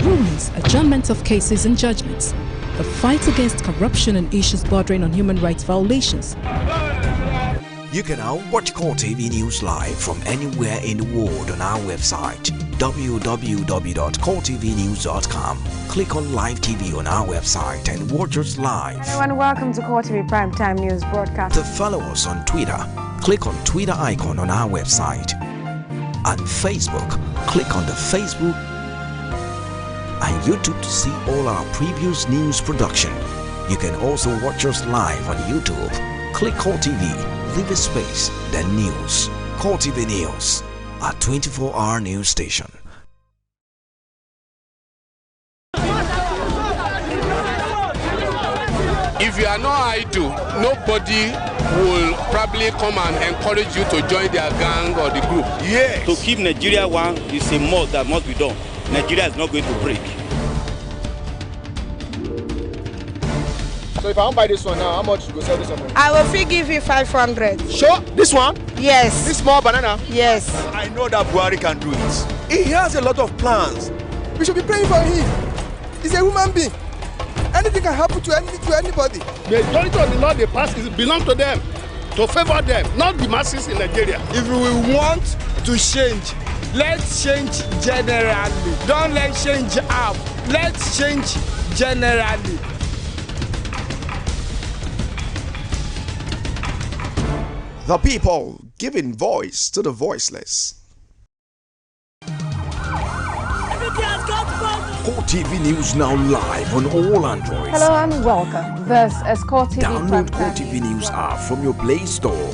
rulings, adjournments of cases and judgments, the fight against corruption and issues bordering on human rights violations. You can now watch CoreTV News live from anywhere in the world on our website www.coretvnews.com. Click on Live TV on our website and watch us live. Hello and welcome to CoreTV Primetime News broadcast. To follow us on Twitter, click on Twitter icon on our website. And Facebook, click on the Facebook and YouTube to see all our previous news production. You can also watch us live on YouTube. Click CoreTV, leave a space, then News. CoreTV News, a 24-hour news station. If you are not idle, nobody will probably come and encourage you to join their gang or the group. Yes. To keep Nigeria one is a must that must be done. Nigeria is not going to break. So if I don't buy this one now, how much you go sell this one? I will free give you 500. Sure? This one? Yes. This small banana? Yes. I know that Buhari can do it. He has a lot of plans. We should be praying for him. He's a human being. Anything can happen to anybody. The majority of the law they pass belong to them, to favor them, not the masses in Nigeria. If we want to change, let's change generally. Don't let's change half. Let's change generally. The people giving voice to the voiceless. CoreTV News now live on all Androids. Hello and welcome. This is CoreTV. Download CoreTV News app from your Play Store.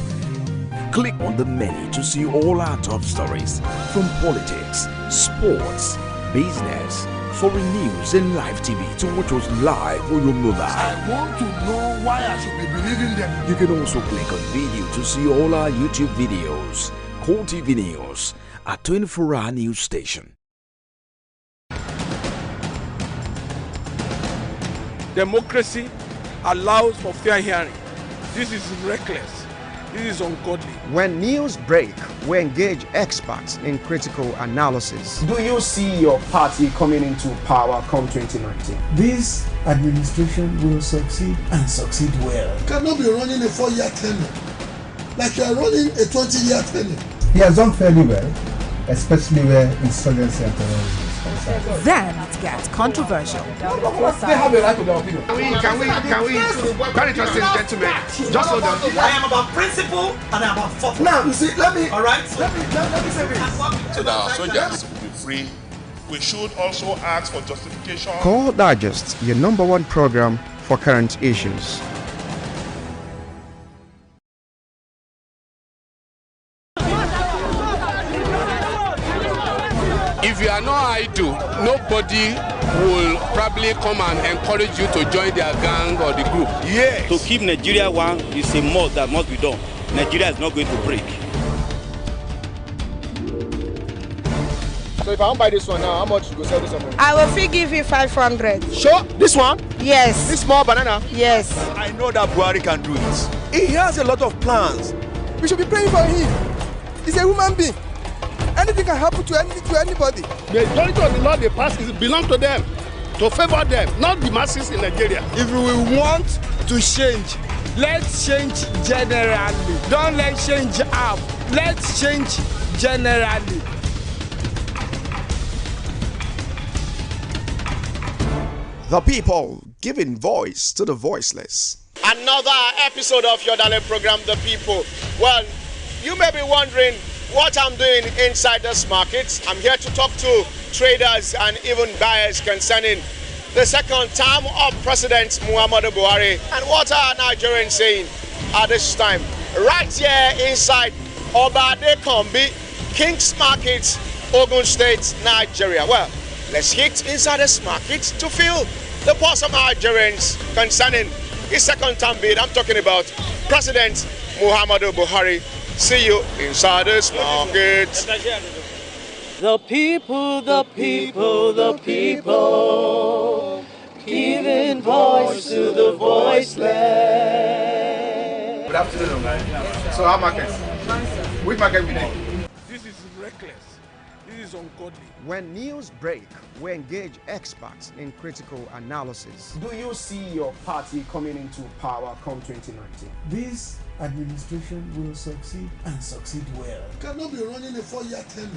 Click on the menu to see all our top stories from politics, sports, business, foreign news and live TV to watch us live on your mobile. I want to know why I should be believing them. You can also click on video to see all our YouTube videos. CoreTV News, a 24-hour news station. Democracy allows for fair hearing. This is reckless. This is ungodly. When news break, we engage experts in critical analysis. Do you see your party coming into power come 2019? This administration will succeed and succeed well. You cannot be running a 4-year tenure like you are running a 20-year tenure. He has done fairly well, especially where insurgency and terrorism is concerned. Then it gets controversial. They have a right to their opinion. Can we, very interesting gentlemen, just hold on. I am about principle and I am about focus. Now, you see, let me say this. So that our soldiers will be free. We should also ask for justification. Core Digest, your #1 program for current issues. If you are not idle, nobody will probably come and encourage you to join their gang or the group. Yes. To keep Nigeria one is a must that must be done. Nigeria is not going to break. So if I don't buy this one now, how much you go sell this one? I will free give you 500. Sure? This one? Yes. This small banana? Yes. I know that Buhari can do it. He has a lot of plans. We should be praying for him. He's a human being. Anything can happen to anybody. The majority of the law they pass belong to them, to favor them, not the masses in Nigeria. If we want to change, let's change generally. Don't let's change half. Let's change generally. The people giving voice to the voiceless. Another episode of your darling program, The People. Well, you may be wondering what I'm doing inside this market. I'm here to talk to traders and even buyers concerning the second term of President Muhammadu Buhari and what are Nigerians saying at this time. Right here inside Obade Kombi, King's Market, Ogun State, Nigeria. Well, let's hit inside this market to feel the pulse of Nigerians concerning his second term bid. I'm talking about President Muhammadu Buhari. See you inside this market. The people, the people, the people, giving voice to the voiceless. Good afternoon. So our market? Which market we need? This is reckless. This is ungodly. When news break, we engage experts in critical analysis. Do you see your party coming into power come 2019? This administration will succeed and succeed well. Cannot be running a 4-year tenure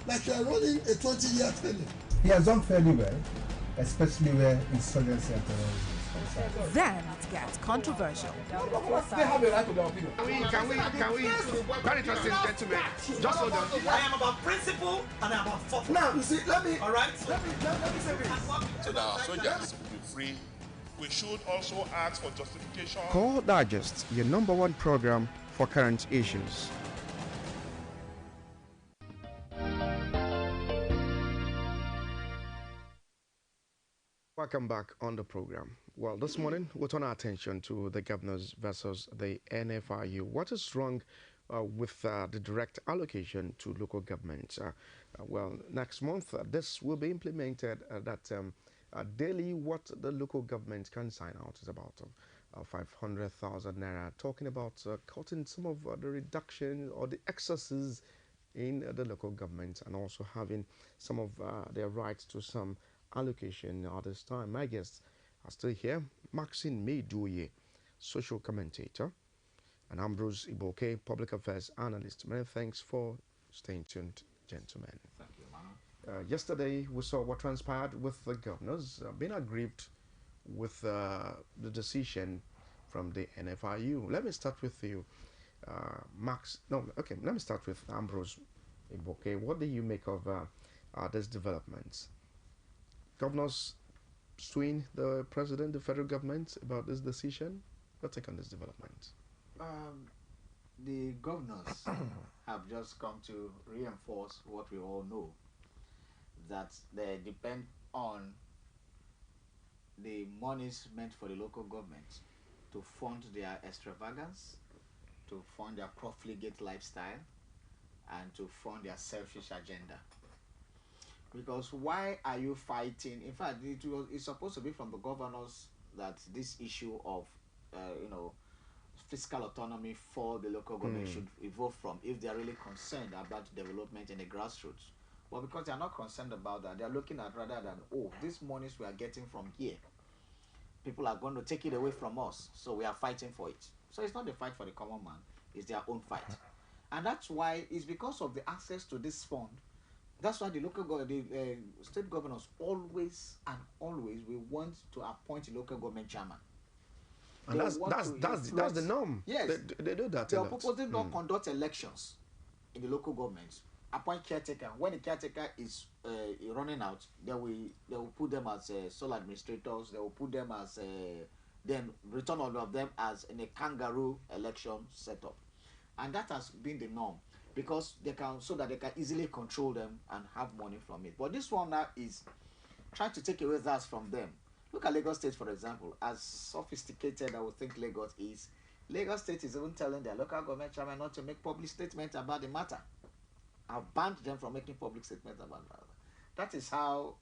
like you are running a 20-year tenure. He has done fairly well, especially where insurgency and terrorism is concerned. Then it gets controversial. They have a right to their opinion. Can we, very interesting gentlemen, just hold on. I am about principle and I am about form. Now, you see, let me So that our soldiers will be free. We should also ask for justification. Core Digest, your #1 program for current issues. Welcome back on the program. Well, this morning we'll turn our attention to the governors versus the NFIU. What is wrong with the direct allocation to local governments? Well, next month this will be implemented that daily what the local government can sign out is about 500,000 naira. Talking about cutting some of the reduction or the excesses in the local government and also having some of their rights to some allocation at this time. My guests are still here. Maxine Meiduye, social commentator, and Ambrose Iboke, public affairs analyst. Many thanks for staying tuned, gentlemen. Thank you, Manu. Yesterday we saw what transpired with the governors being aggrieved with the decision from the NFIU. Let me start with you, let me start with Ambrose Iboke. What do you make of these developments? Governors suing the president, the federal government about this decision. Your take on this development? The governors have just come to reinforce what we all know, that they depend on the monies meant for the local government to fund their extravagance, to fund their profligate lifestyle, and to fund their selfish agenda. Because why are you fighting? In fact, it's supposed to be from the governors that this issue of, fiscal autonomy for the local government should evolve from, if they are really concerned about development in the grassroots. But because they are not concerned about that, they are looking at rather than, these monies we are getting from here, people are going to take it away from us, so we are fighting for it. So it's not the fight for the common man, it's their own fight. And that's why it's because of the access to this fund. That's why the state governors always will want to appoint a local government chairman. And that's the norm. Yes, they do that. They are proposing not conduct elections in the local government. Appoint caretaker. When the caretaker is running out, they will put them as sole administrators. They will put them as then return all of them as in a kangaroo election setup, and that has been the norm. Because they can easily control them and have money from it. But this one now is trying to take away that from them. Look at Lagos State, for example. As sophisticated I would think Lagos is, Lagos State is even telling their local government chairman not to make public statements about the matter. I've banned them from making public statements about the matter. That is how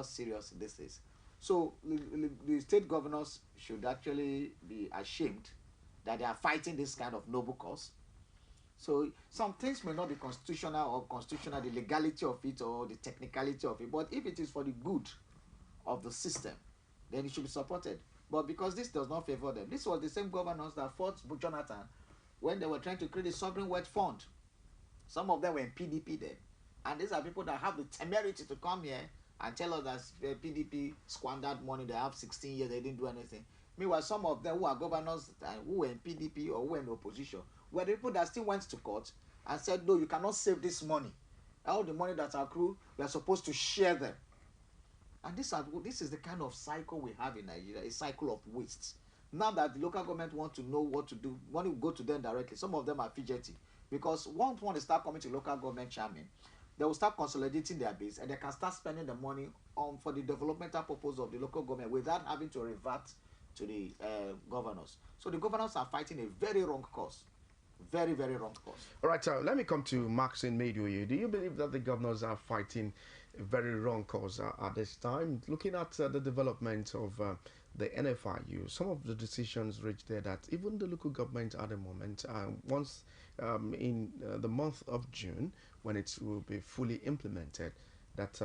serious this is. So the state governors should actually be ashamed that they are fighting this kind of noble cause. So some things may not be constitutional, the legality of it or the technicality of it, but if it is for the good of the system, then it should be supported. But because this does not favor them, this was the same governors that fought Jonathan when they were trying to create a sovereign wealth fund. Some of them were in PDP then, and these are people that have the temerity to come here and tell us that PDP squandered money. They have 16 years, they didn't do anything. Meanwhile, some of them who are governors and who were in PDP or who were in opposition were the people that still went to court and said, no, you cannot save this money. All the money that accrue, we are supposed to share them. And this is the kind of cycle we have in Nigeria, a cycle of waste. Now that the local government want to know what to do, want to go to them directly, some of them are fidgety. Because once they start coming to local government chairman, they will start consolidating their base and they can start spending the money for the developmental purpose of the local government without having to revert to the governors. So the governors are fighting a very wrong cause. Very, very wrong cause. All right, let me come to Maxine Meiduye. Do you believe that the governors are fighting a very wrong cause at this time? Looking at the development of the NFIU, some of the decisions reached there that even the local government at the moment, once in the month of June, when it will be fully implemented, that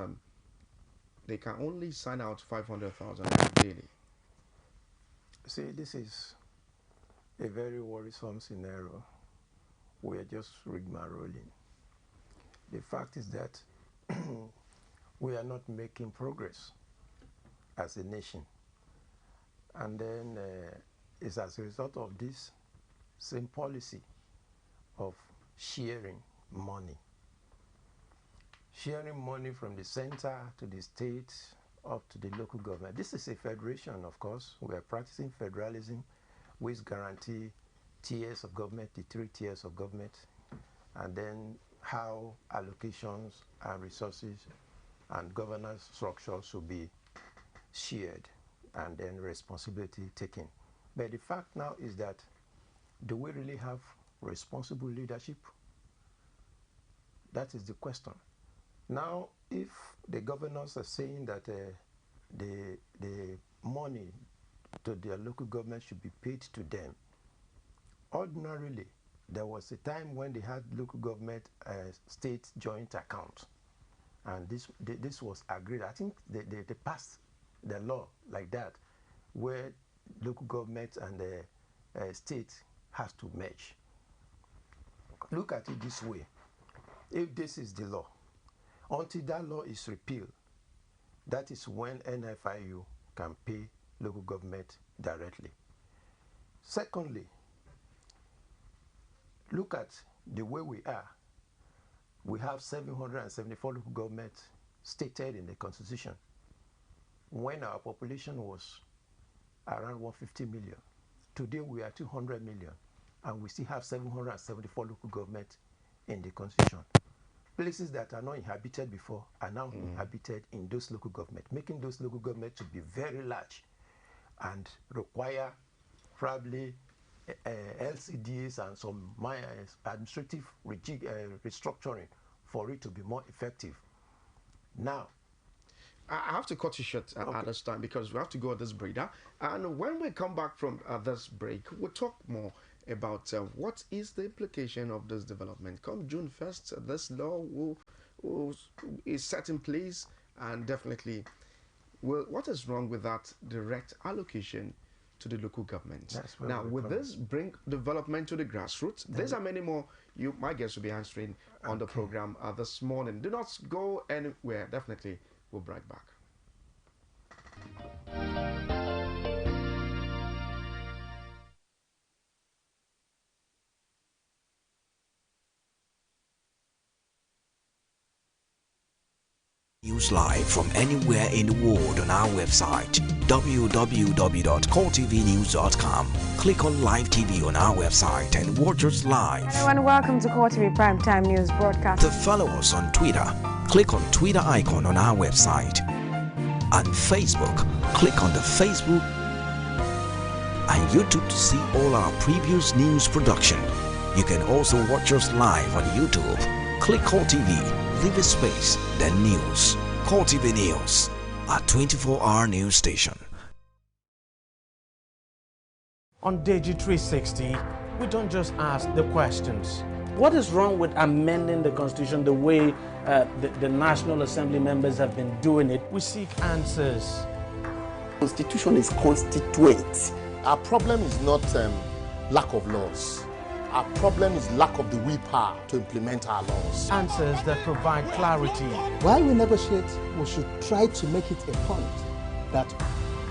they can only sign out 500,000 daily. See, this is a very worrisome scenario. We are just rigmaroling. The fact is that we are not making progress as a nation. And then it's as a result of this same policy of sharing money. Sharing money from the center to the state up to the local government. This is a federation, of course. We are practicing federalism, which guarantee tiers of government, the 3 tiers of government, and then how allocations and resources and governance structures should be shared and then responsibility taken. But the fact now is that, do we really have responsible leadership? That is the question. Now, if the governors are saying that the money to their local government should be paid to them, ordinarily, there was a time when they had local government state joint account, and this was agreed. I think they passed the law like that, where local government and the state has to merge. Look at it this way. If this is the law, until that law is repealed, that is when NFIU can pay local government directly. Secondly, look at the way we are. We have 774 local governments stated in the Constitution. When our population was around 150 million, today we are 200 million, and we still have 774 local governments in the Constitution. Places that are not inhabited before are now inhabited in those local governments, making those local governments to be very large and require probably LCDs and some administrative restructuring for it to be more effective. Now, I have to cut you short at this time because we have to go at this break. And when we come back from this break, we'll talk more about what is the implication of this development. Come June 1st, this law is set in place, and definitely, what is wrong with that direct allocation to the local government? Now, will this bring development to the grassroots? These are many more my guests will be answering on the program this morning. Do not go anywhere. Definitely, we'll be right back. News live from anywhere in the world on our website www.coretvnews.com. Click on Live TV on our website and watch us live. Hello and welcome to CoreTV Primetime News Broadcast. To follow us on Twitter, click on Twitter icon on our website. And Facebook, click on the Facebook and YouTube to see all our previous news production. You can also watch us live on YouTube. Click CoreTV. Leave a space, then news. CoreTV News, a 24-hour news station. On Digi 360, we don't just ask the questions. What is wrong with amending the Constitution the way the National Assembly members have been doing it? We seek answers. Constitution is constituent. Our problem is not lack of laws. Our problem is lack of the willpower to implement our laws. Answers that provide clarity. While we negotiate, we should try to make it a point that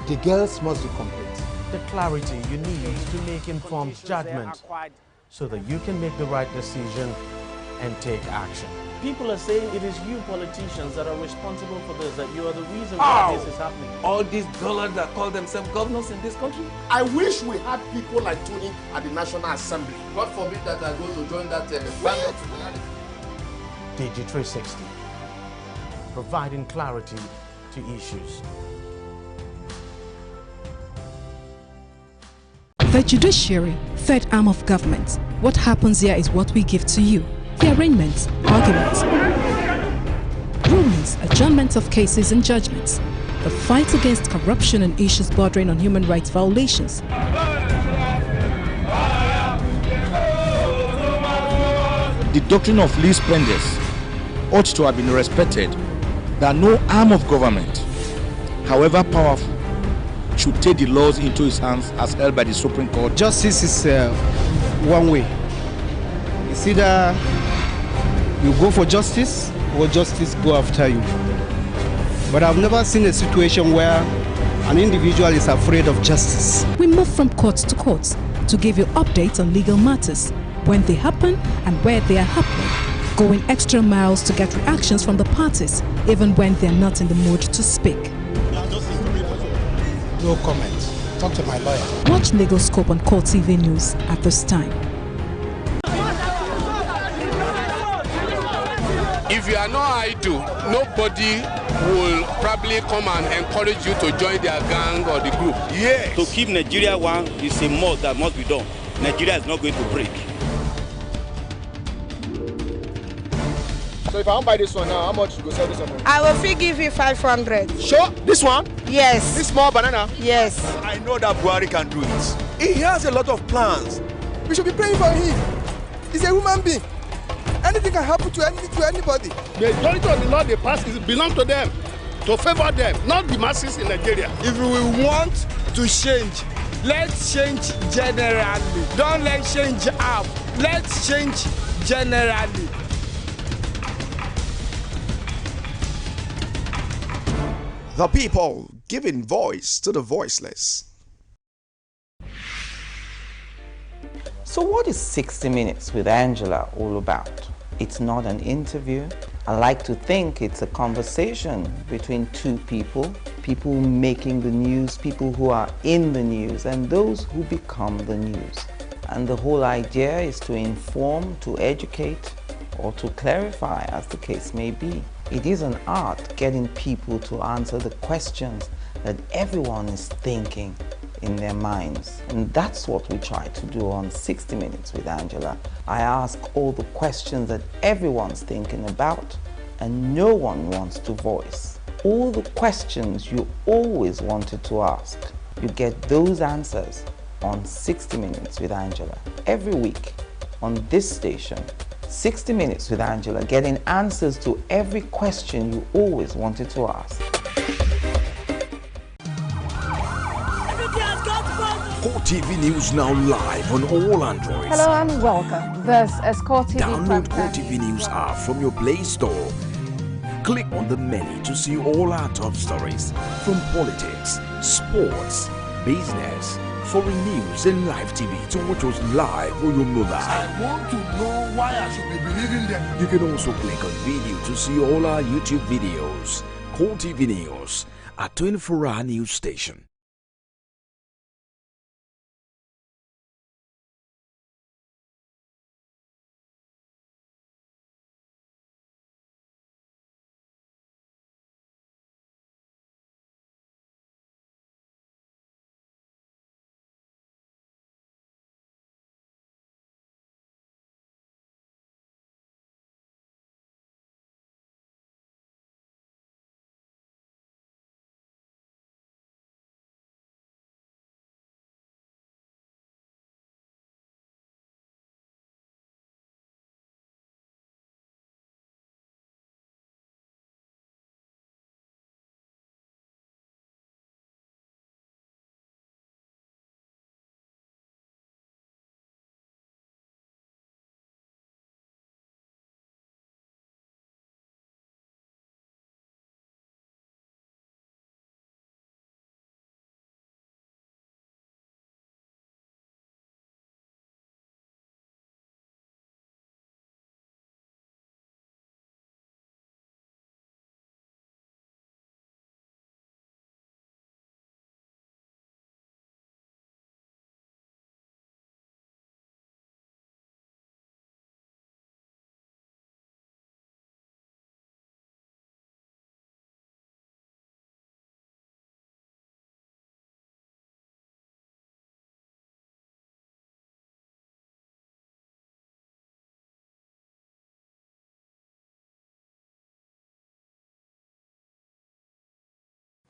the girls must be complete. The clarity you need to make informed judgment so that you can make the right decision and take action. People are saying it is you politicians that are responsible for this, that you are the reason why this is happening. All these dullards that call themselves governors in this country? I wish we had people like Tony at the National Assembly. God forbid that I go to join that band. Digi 360, providing clarity to issues. The judiciary, third arm of government. What happens here is what we give to you. The arraignments, arguments, rulings, adjournments of cases and judgments. The fight against corruption and issues bordering on human rights violations. the doctrine of least spenders ought to have been respected, that no arm of government, however powerful, should take the laws into its hands as held by the Supreme Court. Justice is one way. It's either you go for justice or justice go after you. But I've never seen a situation where an individual is afraid of justice. We move from court to court to give you updates on legal matters, when they happen and where they are happening, going extra miles to get reactions from the parties, even when they're not in the mood to speak. No comment. Talk to my lawyer. Watch Legal Scope on CoreTV News at this time. If you are not idle, nobody will probably come and encourage you to join their gang or the group. Yes. To keep Nigeria one is a must that must be done. Nigeria is not going to break. So if I want to buy this one now, how much you go sell this one? I will fee give you 500. Sure? This one? Yes. This small banana? Yes. I know that Buhari can do it. He has a lot of plans. We should be praying for him. He's a human being. Anything can happen to anybody. The majority of the law they pass belongs to them, to favor them, not the masses in Nigeria. If we want to change, let's change generally. Don't let change half. Let's change generally. The people giving voice to the voiceless. So what is 60 Minutes with Angela all about? It's not an interview. I like to think it's a conversation between two people making the news, people who are in the news, and those who become the news. And the whole idea is to inform, to educate, or to clarify, as the case may be. It is an art getting people to answer the questions that everyone is thinking in their minds. And that's what we try to do on 60 Minutes with Angela. I ask all the questions that everyone's thinking about and no one wants to voice. All the questions you always wanted to ask, you get those answers on 60 Minutes with Angela. Every week on this station, 60 Minutes with Angela, getting answers to every question you always wanted to ask. CoreTV News now live on all Androids. Hello and welcome. This is CoreTV. Download CoreTV News app from your Play Store. Click on the menu to see all our top stories from politics, sports, business, foreign news and live TV to watch us live on your mobile. I want to know why I should be believing them. You can also click on video to see all our YouTube videos. CoreTV News, a 24-hour news station.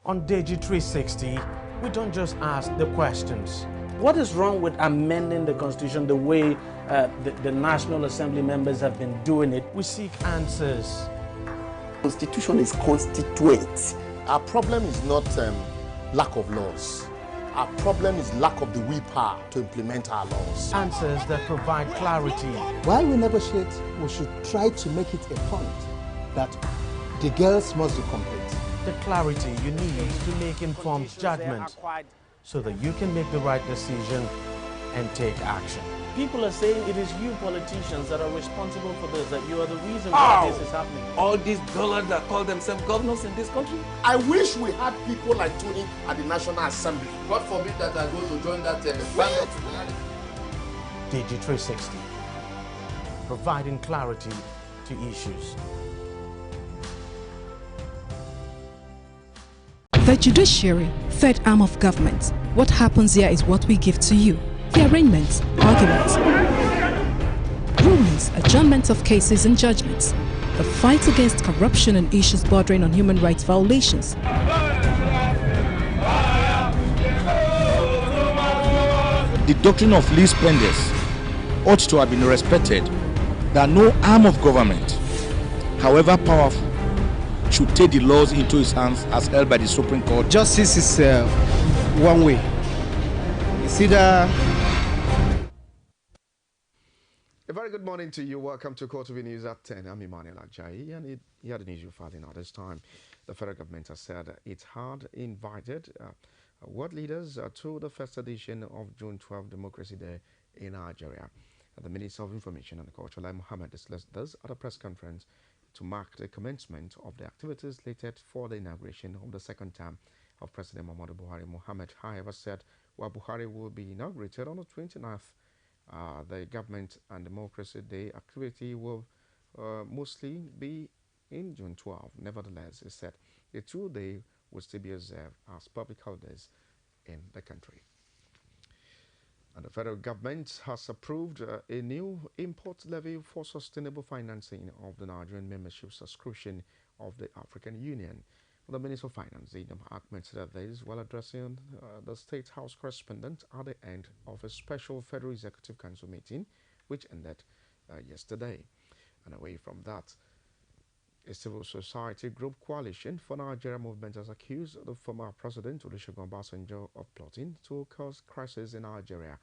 On Digi 360, we don't just ask the questions, What is wrong with amending the Constitution the way the National Assembly members have been doing it? We seek answers. Constitution is constituent. Our problem is not lack of laws. Our problem is lack of the willpower to implement our laws. Answers that provide clarity. While we negotiate, we should try to make it a point that the girls must be complete. The clarity you need to make informed judgment so that you can make the right decision and take action. People are saying it is you politicians that are responsible for this, that you are the reason why this is happening. All these dullards that call themselves governors in this country? I wish we had people like Tony at the National Assembly. God forbid that I go to join that band. DG 360, providing clarity to issues. The judiciary, third arm of government. What happens here is what we give to you. The arraignments, arguments, rulings, adjournments of cases and judgments. The fight against corruption and issues bordering on human rights violations. The doctrine of least spenders ought to have been respected, that no arm of government, however powerful, should take the laws into his hands as held by the Supreme Court. Justice is one way. It's either... A very good morning to you. Welcome to CoreTV News at 10. I'm Emmanuel Ajayi, and he had an issue filing at this time. The federal government has said it had invited world leaders to the first edition of June 12 Democracy Day in Nigeria. The Minister of Information and Culture, Lai Mohammed, discussed this at a press conference to mark the commencement of the activities slated for the inauguration of the second term of President Muhammadu Buhari. Mohammed, however, said while Buhari will be inaugurated on the 29th, the Government and Democracy Day activity will mostly be in June 12. Nevertheless, he said the 2-day will still be observed as public holidays in the country. And the federal government has approved a new import levy for sustainable financing of the Nigerian membership subscription of the African Union. The Minister of Finance, Zainab Ahmed, said this while addressing the State House correspondent at the end of a special Federal Executive Council meeting, which ended yesterday. And away from that, a civil society group, Coalition for Nigeria Movement, has accused the former President Olusegun Obasanjo of plotting to cause crisis in Nigeria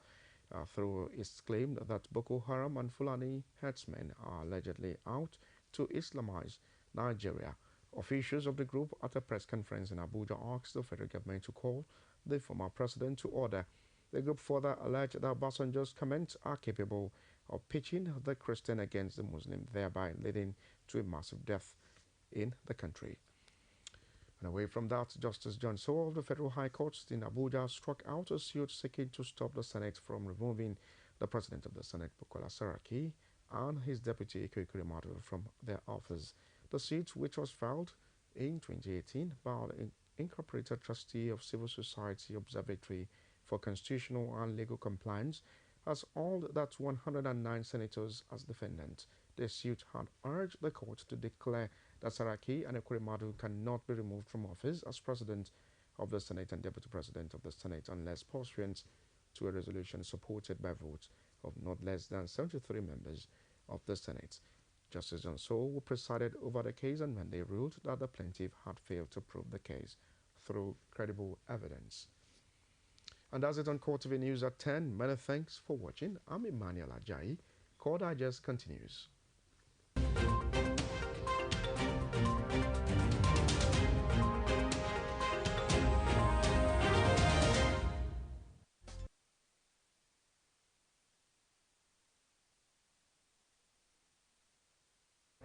through its claim that Boko Haram and Fulani herdsmen are allegedly out to Islamize Nigeria. Officials of the group at a press conference in Abuja asked the federal government to call the former president to order. The group further alleged that Obasanjo's comments are capable of pitching the Christian against the Muslim, thereby leading to a massive death in the country. And away from that, Justice John Sowell of the Federal High Court in Abuja struck out a suit seeking to stop the Senate from removing the President of the Senate, Bukola Saraki, and his deputy, Ikekwe Madu, from their office. The suit, which was filed in 2018 by an incorporated trustee of Civil Society Observatory for Constitutional and Legal Compliance, has all that 109 senators as defendants. The suit had urged the court to declare that Saraki and Ekweremadu cannot be removed from office as President of the Senate and Deputy President of the Senate unless pursuant to a resolution supported by votes of not less than 73 members of the Senate. Justice John Sowell presided over the case, and when they ruled that the plaintiff had failed to prove the case through credible evidence. And that's it on CoreTV News at 10. Many thanks for watching. I'm Emmanuel Ajayi. Core Digest continues.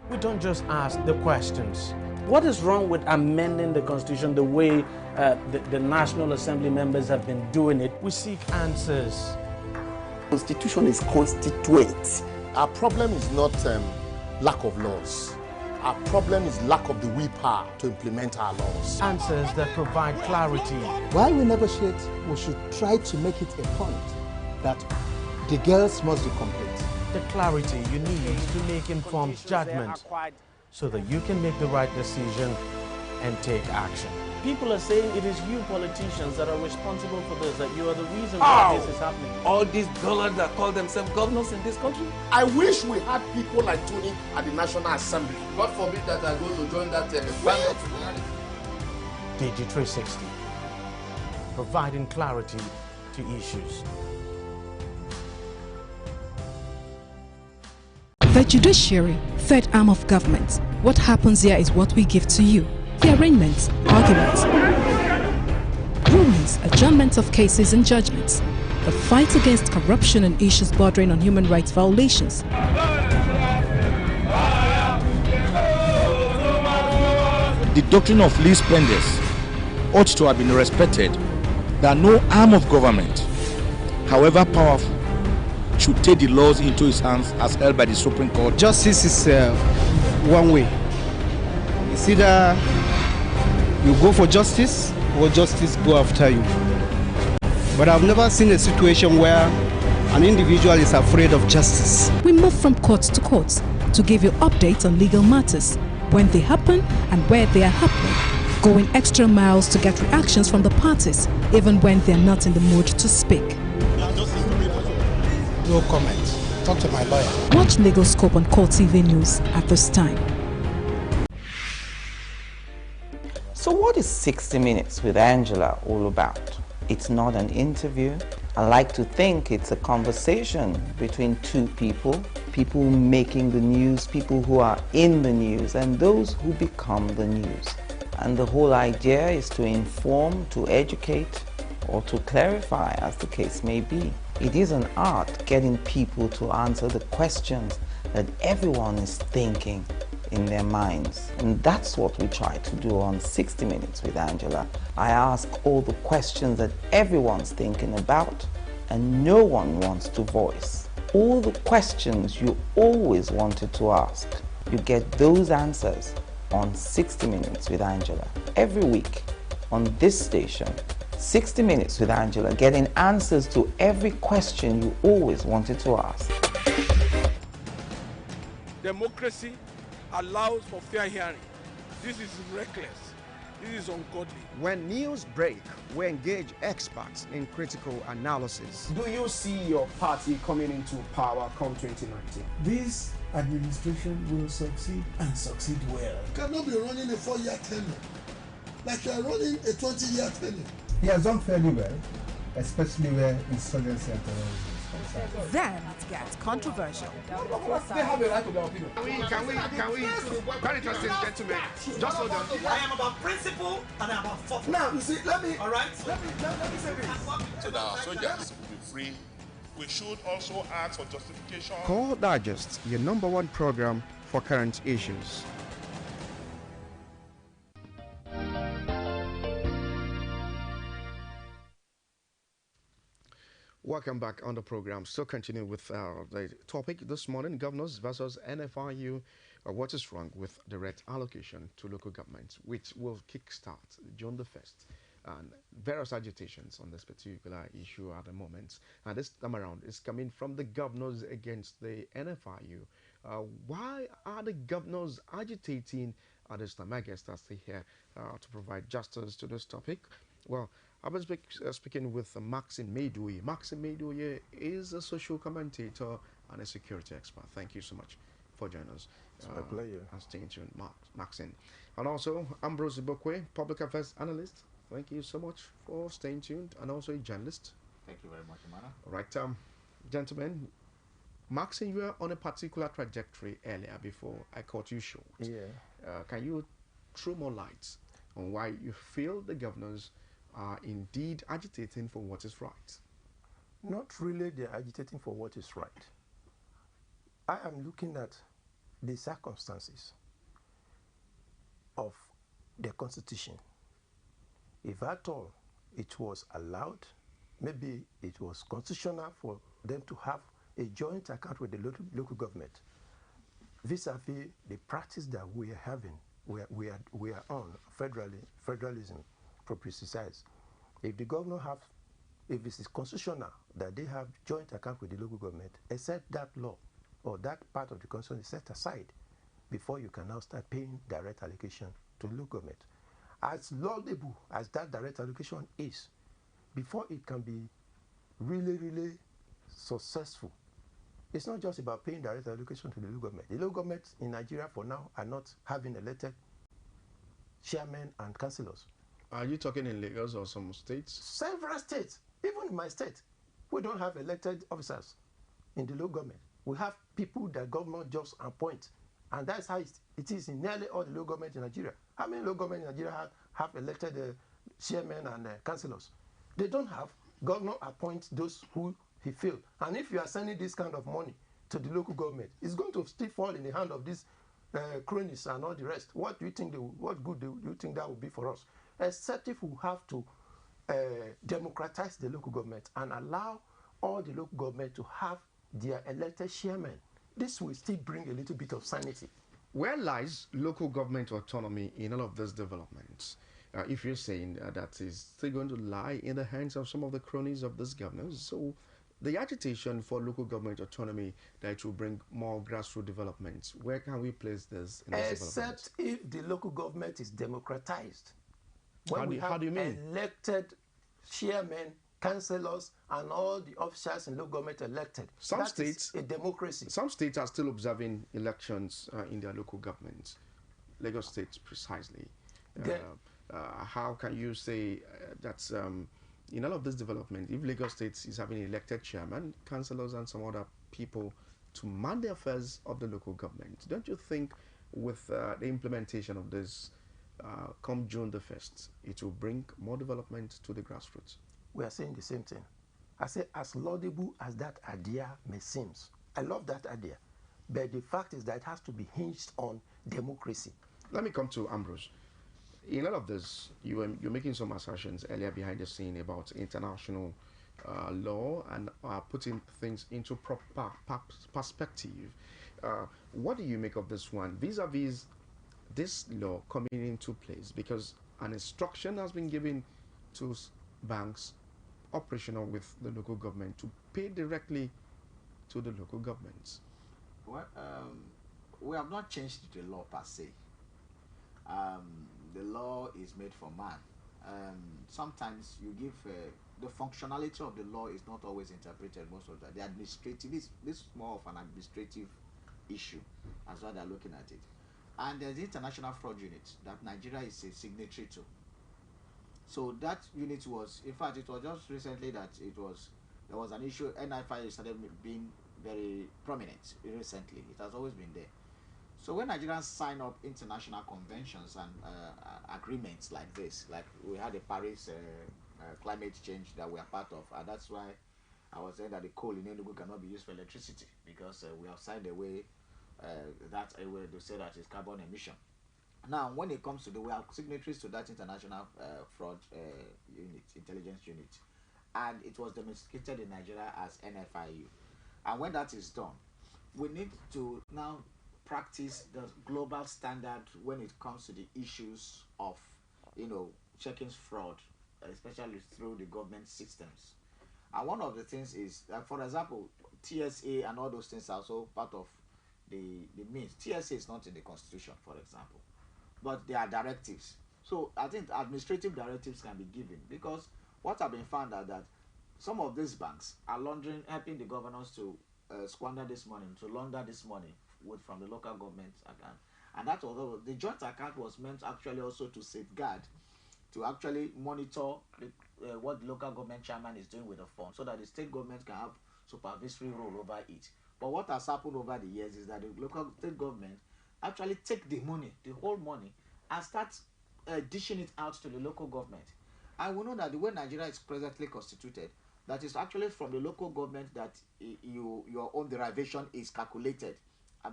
We don't just ask the questions. What is wrong with amending the Constitution the way the National Assembly members have been doing it? We seek answers. Constitution is constituent. Our problem is not lack of laws. Our problem is lack of the willpower to implement our laws. Answers that provide clarity. While we negotiate, we should try to make it a point that the girls must be complete. The clarity you need to make informed judgment so that you can make the right decision and take action. People are saying it is you politicians that are responsible for this, that you are the reason why this is happening. All these dollars that call themselves governors in this country? I wish we had people like Tony at the National Assembly. God forbid that I go to join that band. DG 360, providing clarity to issues. The judiciary, third arm of government. What happens here is what we give to you. The arraignments, arguments, rulings, adjournments of cases and judgments. The fight against corruption and issues bordering on human rights violations. The doctrine of least spenders ought to have been respected, that no arm of government, however powerful, should take the laws into its hands as held by the Supreme Court. Justice is one way. It's either you go for justice or justice go after you. But I've never seen a situation where an individual is afraid of justice. We move from court to court to give you updates on legal matters, when they happen and where they are happening, going extra miles to get reactions from the parties, even when they're not in the mood to speak. No comment. Talk to my lawyer. Watch Legal Scope on CoreTV News at this time. So what is 60 Minutes with Angela all about? It's not an interview. I like to think it's a conversation between two people making the news, people who are in the news, and those who become the news. And the whole idea is to inform, to educate, or to clarify, as the case may be. It is an art getting people to answer the questions that everyone is thinking in their minds. And that's what we try to do on 60 Minutes with Angela. I ask all the questions that everyone's thinking about and no one wants to voice. All the questions you always wanted to ask, you get those answers on 60 Minutes with Angela. Every week on this station, 60 Minutes with Angela, getting answers to every question you always wanted to ask. Democracy allows for fair hearing. This is reckless. This is ungodly. When news break, we engage experts in critical analysis. Do you see your party coming into power come 2019? This administration will succeed and succeed well. Cannot be running a 4-year tenure. Like you are running a 20-year tenure. He has done fairly well, especially where insurgency and terrorism is concerned. Then it gets controversial. They have a right to their opinion. Can we, very interesting gentlemen, just hold on. I am about principle and I'm about force. Now, you see, let me say this. So that our soldiers will be free. We should also ask for justification. Core Digest, your #1 program for current issues. Welcome back on the program. Still continue with the topic this morning, governors versus NFRU. What is wrong with direct allocation to local governments, which will kickstart June the 1st? And various agitations on this particular issue at the moment. And this time around is coming from the governors against the NFRU. Why are the governors agitating at this time? I guess that's here to provide justice to this topic. Well, I was speaking with Maxine Medoye. Maxine Medoye is a social commentator and a security expert. Thank you so much for joining us. It's my pleasure. And staying tuned, Maxine. And also, Ambrose Ibokwe, public affairs analyst. Thank you so much for staying tuned, and also a journalist. Thank you very much, Imana. All right, gentlemen, Maxine, you were on a particular trajectory earlier before I caught you short. Yeah. Can you throw more light on why you feel the governors are indeed agitating for what is right? Not really they're agitating for what is right. I am looking at the circumstances of the Constitution. If at all it was allowed, maybe it was constitutional for them to have a joint account with the local government, vis-a-vis the practice that we are having, we are on federalism, precise. If the governor if it is constitutional that they have joint account with the local government, except that law or that part of the constitution is set aside before you can now start paying direct allocation to the local government. As laudable as that direct allocation is, before it can be really, really successful, it's not just about paying direct allocation to the local government. The local governments in Nigeria for now are not having elected chairmen and councillors. Are you talking in Lagos or some states? Several states, even in my state, we don't have elected officers in the local government. We have people that government just appoint, and that's how it is in nearly all the local government in Nigeria. How many local government in Nigeria have elected chairmen and councillors? They don't have. Governor appoints those who he feels. And if you are sending this kind of money to the local government, it's going to still fall in the hand of these cronies and all the rest. What do you think? What good do you think that would be for us? Except if we have to democratize the local government and allow all the local government to have their elected chairmen. This will still bring a little bit of sanity. Where lies local government autonomy in all of these developments? If you're saying that is still going to lie in the hands of some of the cronies of these governors, so the agitation for local government autonomy that it will bring more grassroots developments, where can we place this in this Except if the local government is democratized. How do you mean? Elected chairmen, councillors, and all the officials in local government elected. Some that states, is a democracy. Some states are still observing elections in their local governments. Lagos State precisely. How can you say that in all of this development, if Lagos State is having elected chairman, councillors, and some other people to man the affairs of the local government, don't you think with the implementation of this come June the 1st, it will bring more development to the grassroots? We are saying the same thing. I say, as laudable as that idea may seem, I love that idea, but the fact is that it has to be hinged on democracy. Let me come to Ambrose. In all of this, you're making some assertions earlier behind the scene about international law and putting things into proper perspective. What do you make of this one vis-a-vis this law coming into place? Because an instruction has been given to banks operational with the local government to pay directly to the local governments. Well, we have not changed the law per se. The law is made for man. Sometimes you give the functionality of the law is not always interpreted most of the time. The administrative, this is more of an administrative issue as well they're looking at it. And there's the international fraud unit that Nigeria is a signatory to. So that unit was, in fact, it was just recently that there was an issue. NFI started being very prominent recently. It has always been there. So when Nigerians sign up international conventions and agreements like this, like we had the Paris climate change that we are part of, and that's why I was saying that the coal in Enugu cannot be used for electricity, because we have signed away that way to say that it's carbon emission. Now, when it comes to we are signatories to that international fraud unit, intelligence unit, and it was domesticated in Nigeria as NFIU. And when that is done, we need to now practice the global standard when it comes to the issues of, checking fraud, especially through the government systems. And one of the things is, for example, TSA and all those things are also part of the means. TSA is not in the Constitution, for example, but they are directives. So I think administrative directives can be given, because what have been found are that some of these banks are laundering, helping the governors to squander this money, to launder this money from the local government account. And that was the joint account was meant actually also to safeguard, to actually monitor what the local government chairman is doing with the fund, so that the state government can have supervisory role over it. But what has happened over the years is that the local state government actually take the money, the whole money, and start dishing it out to the local government. And we know that the way Nigeria is presently constituted, that is actually from the local government that your own derivation is calculated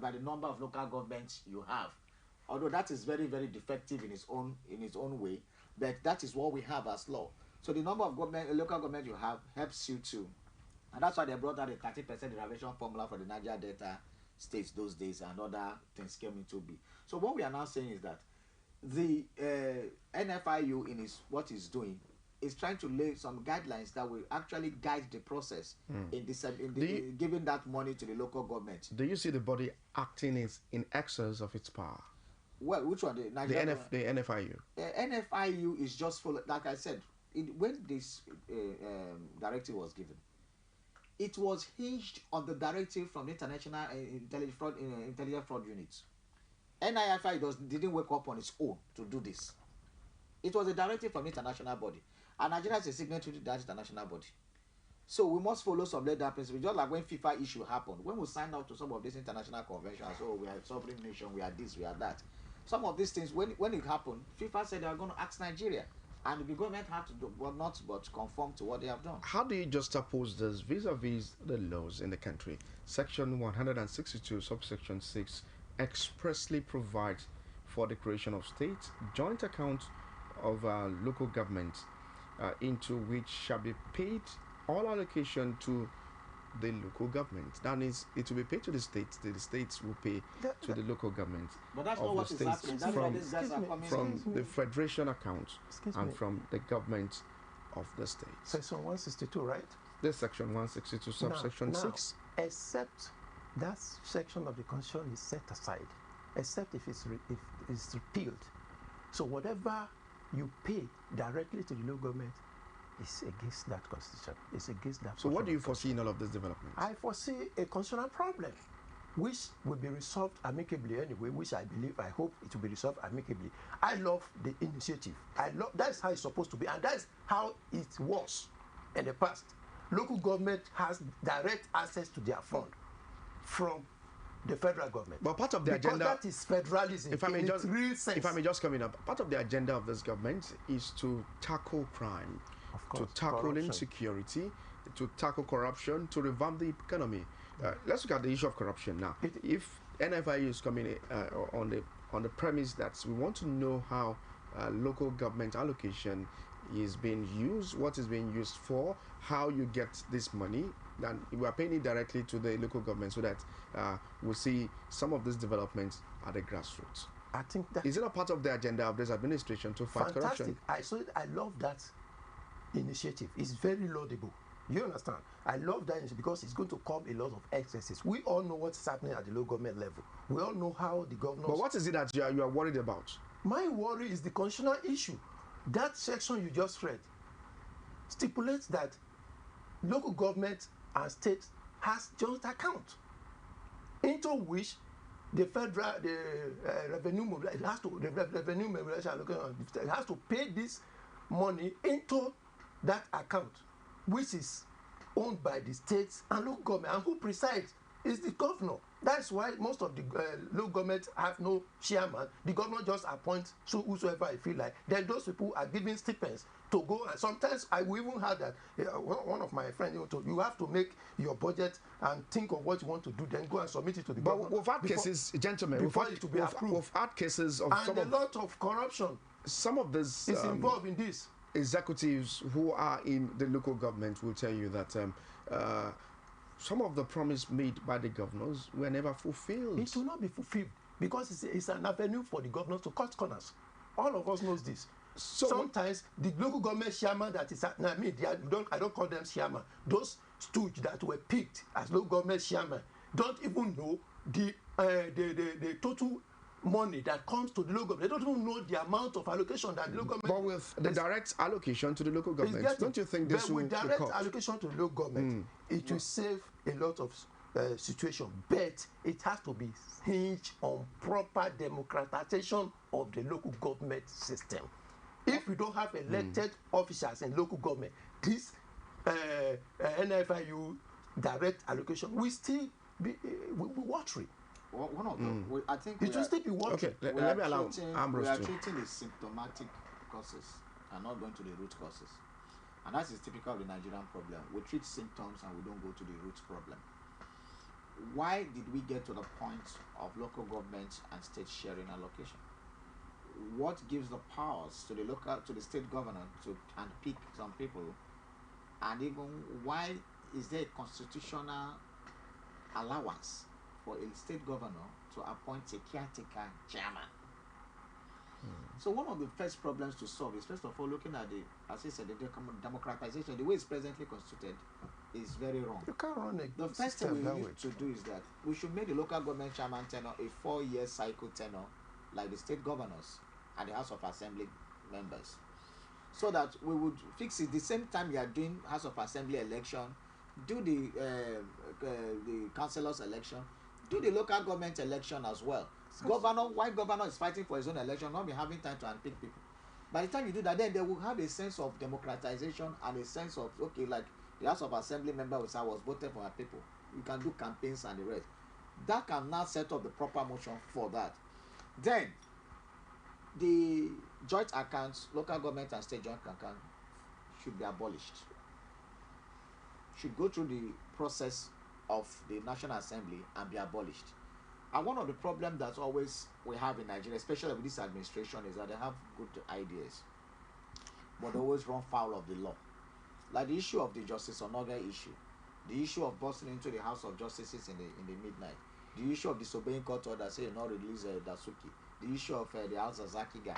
by the number of local governments you have. Although that is very, very defective in its own way, but that is what we have as law. So the number of local government you have helps you too. And that's why they brought out the 30% derivation formula for the Niger Delta states those days, and other things came into being. So what we are now saying is that the NFIU in what it's doing is trying to lay some guidelines that will actually guide the process in giving that money to the local government. Do you see the body acting in excess of its power? Well, which one? The NFIU. NFIU is just for, like I said, when this directive was given, it was hinged on the directive from the International Intelligence Fraud Unit. NIFI didn't wake up on its own to do this. It was a directive from the international body, and Nigeria is a signatory to that international body. So we must follow some legal principles. Just like when FIFA issue happened, when we signed up to some of these international conventions, so we are a sovereign nation, we are this, we are that. Some of these things, when it happened, FIFA said they are going to ask Nigeria, and the government had to do, well, not but conform to what they have done. How do you juxtapose this vis-a-vis the laws in the country? Section 162, subsection 6, expressly provides for the creation of states, joint accounts of local governments, into which shall be paid all allocation to the local government. That means it will be paid to the states. The states will pay to the local government. But that's not what is happening. That's why these guys are coming from the federation accounts and from the government of the states. Section 162, right? This section 162, subsection 6. Except that section of the Constitution is set aside, except if it's repealed. So whatever you pay directly to the local government is against that constitution. It's against that. So what do you foresee in all of this development? I foresee a constitutional problem, which will be resolved amicably anyway, which I believe, I hope it will be resolved amicably. I love the initiative. That's how it's supposed to be, and that's how it was in the past. Local government has direct access to their fund from the federal government. But part of the agenda, that is federalism. If I may just come in, part of the agenda of this government is to tackle crime, to tackle insecurity, to tackle corruption, to revamp the economy. Let's look at the issue of corruption now. If NFIU is coming on the premise that we want to know how local government allocation is being used, what is being used for, how you get this money, then we are paying it directly to the local government so that we'll see some of these developments at the grassroots. I think that is it a part of the agenda of this administration to fight corruption? I love that initiative. It's very laudable. You understand? I love that initiative because it's going to curb a lot of excesses. We all know what's happening at the local government level. We all know how the governors. But what is it that you are worried about? My worry is the constitutional issue. That section you just read stipulates that local government and state has joint account into which the federal revenue has to pay this money into that account, which is owned by the states and local government, and who presides is the governor. That's why most of the local government have no chairman. The governor just appoints whosoever I feel like. Then those people are given stipends to go, and sometimes I will even have that. One of my friends told you have to make your budget and think of what you want to do, then go and submit it to the governor. But we've had cases, gentlemen, we've had cases of and a lot of corruption. Some of this is involved in this. Executives who are in the local government will tell you that some of the promise made by the governors were never fulfilled. It will not be fulfilled because it's an avenue for the governors to cut corners. All of us knows this. So sometimes the local government chairman that is I don't call them chairman. Those stooges that were picked as local government chairman don't even know the total money that comes to the local government. They don't even know the amount of allocation that the local government. But with the direct allocation to the local government, don't you think this will with direct allocation to the local government, it will save a lot of situation, but it has to be hinged on proper democratization of the local government system. If we don't have elected officers in local government, this NFIU direct allocation will still be watery. One of them, I think it will still be watery. Okay, let me allow Ambrose. We are treating the symptomatic causes and not going to the root causes. And that is typical of the Nigerian problem. We treat symptoms and we don't go to the root problem. Why did we get to the point of local governments and state sharing allocation? What gives the powers to the state governor to handpick some people? And even why is there a constitutional allowance for a state governor to appoint a caretaker chairman? So one of the first problems to solve is, first of all, looking at as I said, the democratization, the way it's presently constituted is very wrong. You can't run it. The first thing we need to do is that we should make the local government chairman tenure a 4-year cycle tenure like the state governors and the House of Assembly members, so that we would fix it the same time you are doing House of Assembly election, do the councillors election, do the local government election as well. Why governor is fighting for his own election, not be having time to unpick people. By the time you do that, then they will have a sense of democratization and a sense of, okay, like the House of Assembly member will say, I was voted for my people. You can do campaigns and the rest. That can now set up the proper motion for that. Then the joint accounts, local government and state joint account, should be abolished. Should go through the process of the National Assembly and be abolished. And one of the problems that always we have in Nigeria, especially with this administration, is that they have good ideas, but they always run foul of the law. Like the issue of the Justice Onoga issue, the issue of busting into the House of Justices in the midnight, the issue of disobeying court order, say not release Dasuki, the issue of the Al Zazaki guy,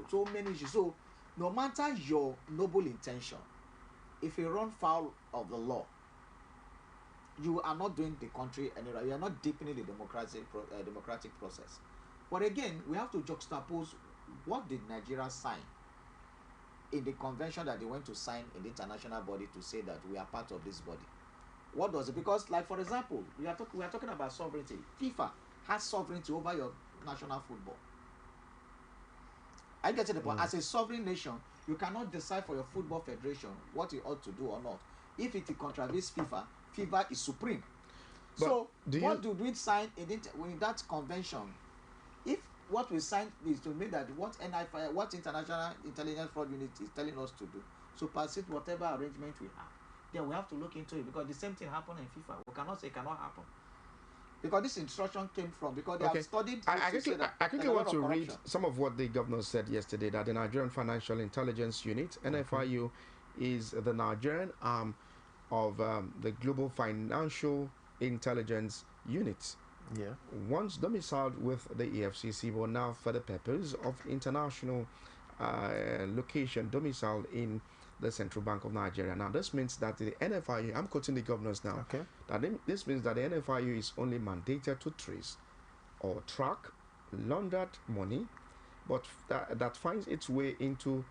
so many issues. So no matter your noble intention, if you run foul of the law, you are not doing the country any right. You are not deepening the democratic process. But again, we have to juxtapose what did Nigeria sign in the convention that they went to sign in the international body to say that we are part of this body. What does it? Because, like for example, we are talking about sovereignty. FIFA has sovereignty over your national football. I get to the point. As a sovereign nation, you cannot decide for your football federation what you ought to do or not. If it contravenes FIFA, FIFA is supreme. But so what do we sign in that convention? If what we signed is to mean that what International Intelligence Fraud Unit is telling us to do supersede whatever arrangement we have, then we have to look into it, because the same thing happened in FIFA. We cannot say it cannot happen, because this instruction came from, because they have studied. I quickly want to read some of what the governor said yesterday, that the Nigerian Financial Intelligence Unit, NFIU, is the Nigerian arm of the Global Financial Intelligence Unit. Yeah. Once domiciled with the EFCC, but now for the purpose of international location domiciled in the Central Bank of Nigeria. Now, this means that the NFIU, I'm quoting the governors now, this means that the NFIU is only mandated to trace or track laundered money, but that finds its way into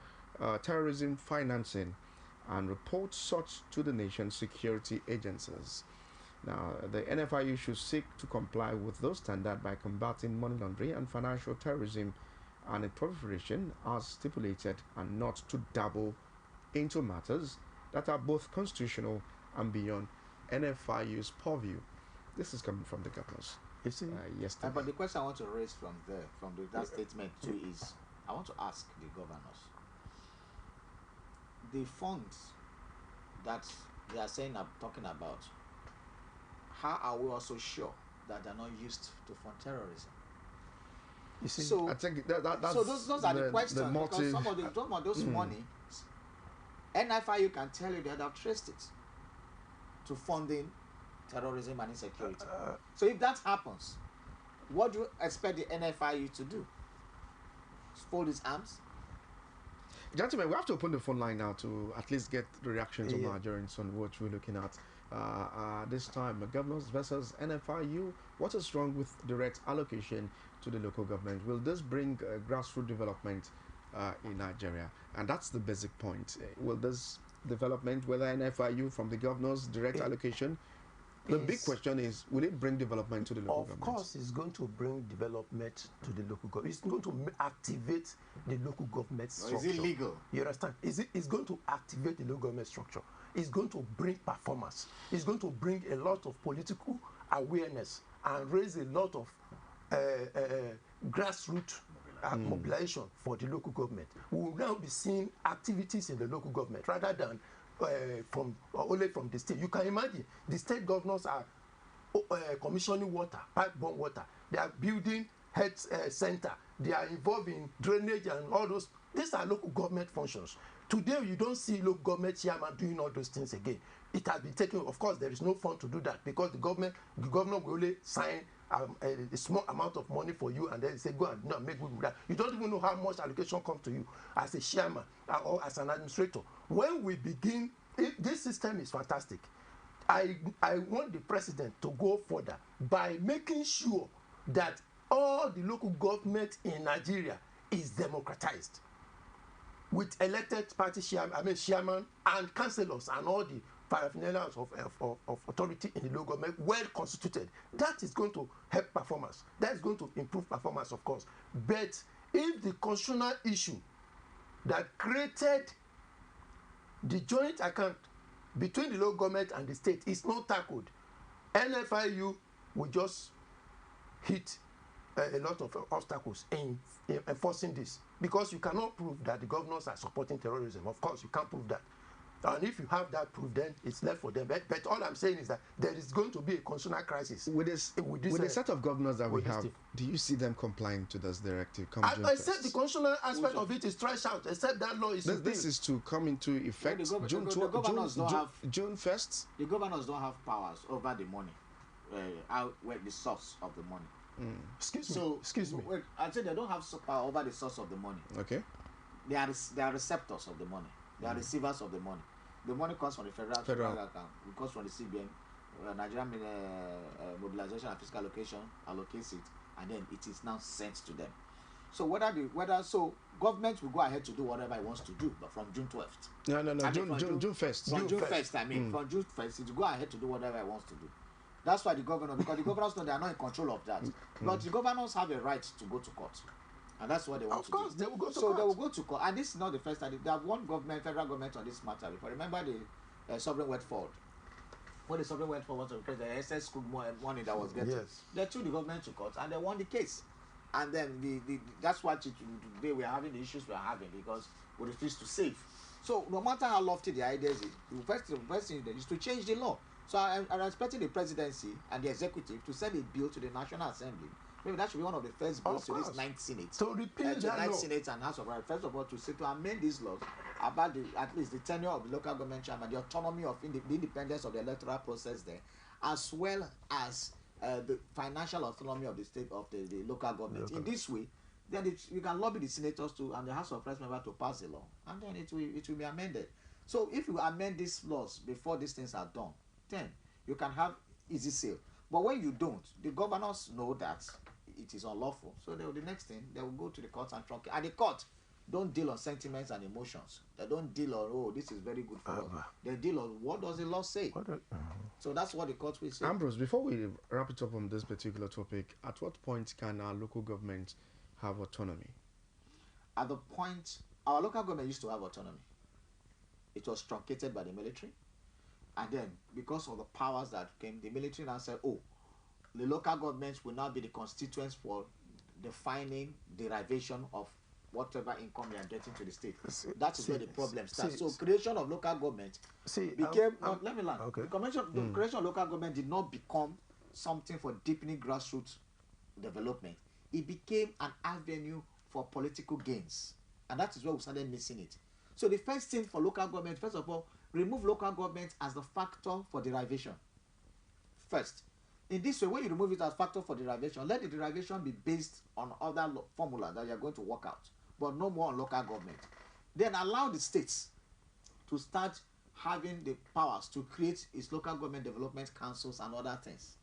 terrorism financing, and report such to the nation's security agencies. Now, the NFIU should seek to comply with those standards by combating money laundering and financial terrorism and proliferation as stipulated, and not to dabble into matters that are both constitutional and beyond NFIU's purview. This is coming from the governors. You see, yesterday. But the question I want to raise from that statement too is, I want to ask the governors, the funds that they are talking about, how are we also sure that they're not used to fund terrorism? You see, so I think that's so those are the questions, because some of those money, NFIU can tell you that they've traced it to funding terrorism and insecurity. So if that happens, what do you expect the NFIU to do? Fold its arms? Gentlemen, we have to open the phone line now to at least get the reactions of Nigerians on what we're looking at. This time, governors versus NFIU. What is wrong with direct allocation to the local government? Will this bring grassroots development in Nigeria? And that's the basic point. Will this development, whether NFIU from the governors, direct allocation, the big question is, will it bring development to the local government? Of course, it's going to bring development to the local government. It's going to activate the local government structure. Is it legal? You understand? It's going to activate the local government structure. It's going to bring performance. It's going to bring a lot of political awareness and raise a lot of grassroots mobilization for the local government. We will now be seeing activities in the local government rather than only from the state. You can imagine the state governors are commissioning water, pipe-borne water. They are building health center. They are involved in drainage and all those. These are local government functions. Today, you don't see local government chairman doing all those things again. It has been taken. Of course, there is no fund to do that, because the governor will only sign a small amount of money for you, and then say go and make good with that. You don't even know how much allocation comes to you as a chairman or as an administrator. When we begin, this system is fantastic. I want the president to go further by making sure that all the local government in Nigeria is democratized, with elected party chairman and councillors and all the paraphernalia of authority in the local government well constituted. That is going to help performance. That is going to improve performance, of course. But if the constitutional issue that created the joint account between the local government and the state is not tackled, NFIU will just hit a lot of obstacles in enforcing this, because you cannot prove that the governors are supporting terrorism. Of course, you can't prove that. And if you have that proof, then it's left for them. But all I'm saying is that there is going to be a constitutional crisis. With the set of governors that we have, do you see them complying to this directive? I said the constitutional aspect of it is trashed out, except that law is this is to come into effect June 1st. The governors don't have powers over the money, where the source of the money. Excuse me. Wait, I said they don't have power over the source of the money. Okay. They are receptors of the money. They are receivers of the money. The money comes from the federal account. It comes from the CBN. Nigerian Mobilization and Fiscal Allocation allocates it, and then it is now sent to them. So government will go ahead to do whatever it wants to do, but from June 12th. No. June 1st. From June 1st, from June 1st, it will go ahead to do whatever it wants to do. That's why because the governors know they are not in control of that. But the governors have a right to go to court. And that's what they want to do. Of course, they will go to court. So they will go to court. And this is not the first time. They have one federal government on this matter before. Remember the sovereign wealth fund? When the sovereign wealth fund was because the SS school money that was getting. Yes. They took the government to court and they won the case. And then that's what today we are having the issues we are having, because we refuse to save. So no matter how lofty the ideas is, the first thing is to change the law. So I'm expecting the presidency and the executive to send a bill to the National Assembly. Maybe that should be one of the first bills to this ninth Senate. So repeal that law. Ninth Senate and House of Reps. First of all, to amend these laws about at least the tenure of the local government chairman, the autonomy of the independence of the electoral process there, as well as the financial autonomy of the state of the local government. In this way, then you can lobby the senators and the House of Reps member to pass the law, and then it will be amended. So if you amend these laws before these things are done, then you can have easy sale. But when you don't, the governors know that it is unlawful. So the next thing, they will go to the court and truncate. And the court don't deal on sentiments and emotions. They don't deal on, this is very good for us. They deal on what does the law say. So that's what the court will say. Ambrose, before we wrap it up on this particular topic, at what point can our local government have autonomy? At the point, our local government used to have autonomy. It was truncated by the military. And then, because of the powers that came, the military now said, the local governments will now be the constituents for defining derivation of whatever income they are getting to the state. That is where the problem starts. So creation of local government became... let me learn. Okay. The creation of local government did not become something for deepening grassroots development. It became an avenue for political gains. And that is where we started missing it. So the first thing for local government, first of all, remove local government as the factor for derivation. First. In this way, when you remove it as factor for derivation, let the derivation be based on other formulas that you are going to work out, but no more on local government. Then allow the states to start having the powers to create its local government development councils and other things.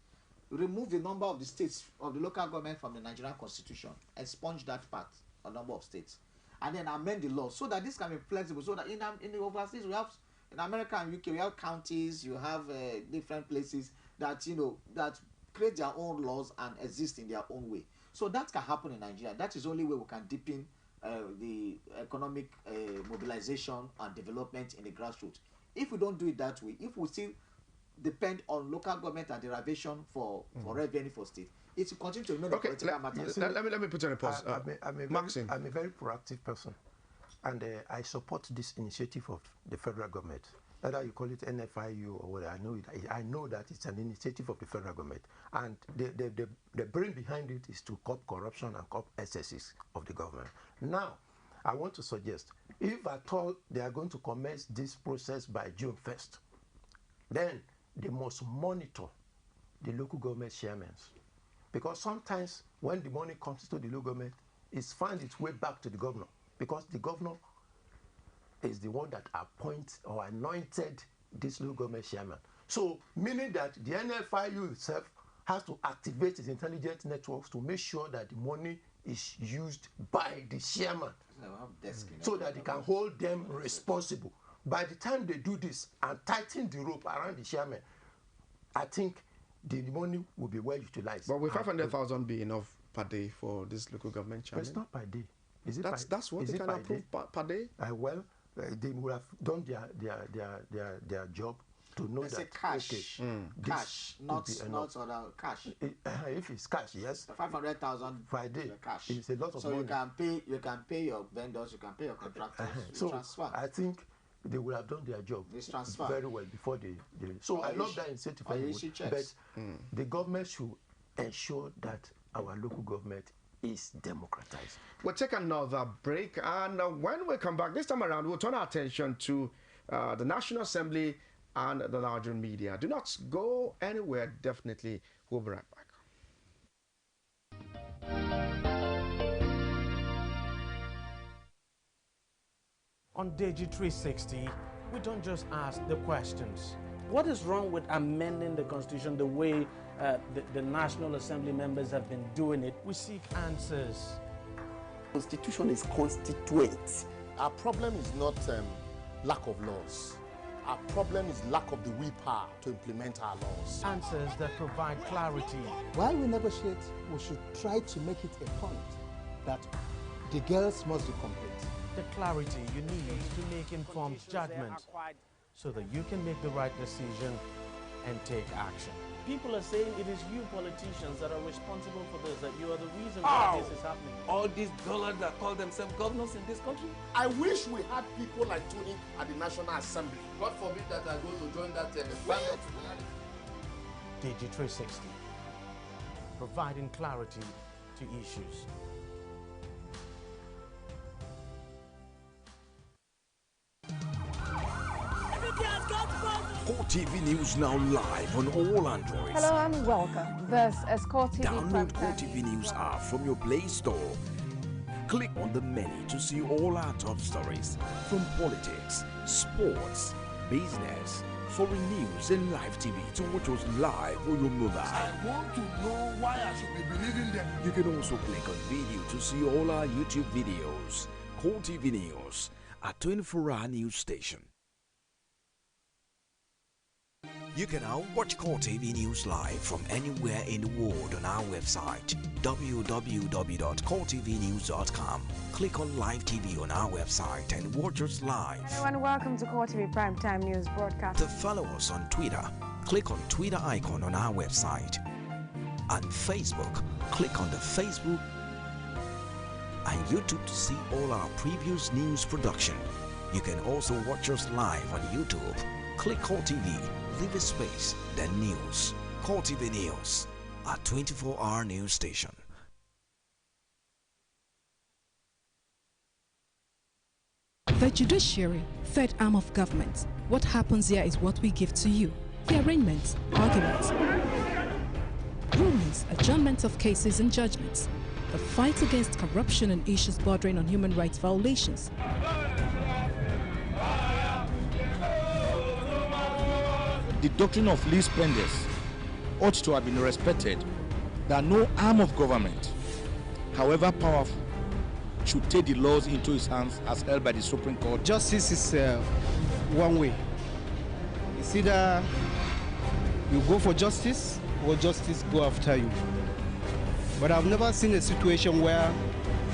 Remove the number of the states, of the local government from the Nigerian constitution, expunge that part, a number of states, and then amend the law so that this can be flexible, so that in the overseas we have, in America and UK, we have counties, you have different places that that create their own laws and exist in their own way. So that can happen in Nigeria. That is the only way we can deepen the economic mobilization and development in the grassroots. If we don't do it that way, if we still depend on local government and derivation for revenue for state, it will continue to remain a political matter. Let me put on a pause. I'm a very proactive person, and I support this initiative of the federal government. Whether you call it NFIU or whatever, I know that it's an initiative of the federal government, and the brain behind it is to curb corruption and curb excesses of the government. Now, I want to suggest, if at all they are going to commence this process by June 1st, then they must monitor the local government chairmen, because sometimes when the money comes to the local government, it's found its way back to the governor, because the governor is the one that appoints or anointed this local government chairman. So, meaning that the NFIU itself has to activate its intelligence networks to make sure that the money is used by the chairman so that they can hold them responsible. By the time they do this and tighten the rope around the chairman, I think the money will be well utilized. But will 500,000 be enough per day for this local government chairman? But it's not per day. Is it that's what they can approve per day? Well, they would have done their job to know that cash, cash, not other cash. If it's cash, yes. 500,000 per day. Cash. It's a lot of money. So you can pay your vendors, you can pay your contractors. So transfer. I think they would have done their job very well before they. So I love that incentive, but the government should ensure that our local government is democratized. We'll take another break, and when we come back this time around, we'll turn our attention to the National Assembly and the larger media. Do not go anywhere, definitely. We'll be right back. On Digi 360, we don't just ask the questions. What is wrong with amending the Constitution the way the National Assembly members have been doing it? We seek answers. The Constitution is constituent. Our problem is not lack of laws. Our problem is lack of the willpower to implement our laws. Answers that provide clarity. While we negotiate, we should try to make it a point that the girls must be complete. The clarity you need to make informed judgment so that you can make the right decision and take action. People are saying it is you politicians that are responsible for this, that you are the reason why this is happening. All these dollars that call themselves governors in this country. I wish we had people like Tony at the National Assembly. God forbid that I go to join that bandit. Digi 360, providing clarity to issues. CoreTV News now live on all Androids. Hello and welcome. This is CoreTV. Download CoreTV News app from your Play Store. Click on the menu to see all our top stories from politics, sports, business, foreign news and live TV to watch us live on your mobile. I want to know why I should be believing them. You can also click on video to see all our YouTube videos. CoreTV News, a 24-hour news station. You can now watch CoreTV News live from anywhere in the world on our website www.coretvnews.com. Click on Live TV on our website and watch us live. Hello and welcome to CoreTV Primetime News Broadcast. To follow us on Twitter, click on Twitter icon on our website. On Facebook, click on the Facebook and YouTube to see all our previous news production. You can also watch us live on YouTube. Click CoreTV, leave a space, then news. CoreTV News, a 24-hour news station. The judiciary, third arm of government. What happens here is what we give to you. The arraignments, arguments, rulings, adjournments of cases and judgments. The fight against corruption and issues bordering on human rights violations. The doctrine of least spenders ought to have been respected, that no arm of government, however powerful, should take the laws into its hands as held by the Supreme Court. Justice is one way. It's either you go for justice or justice go after you. But I've never seen a situation where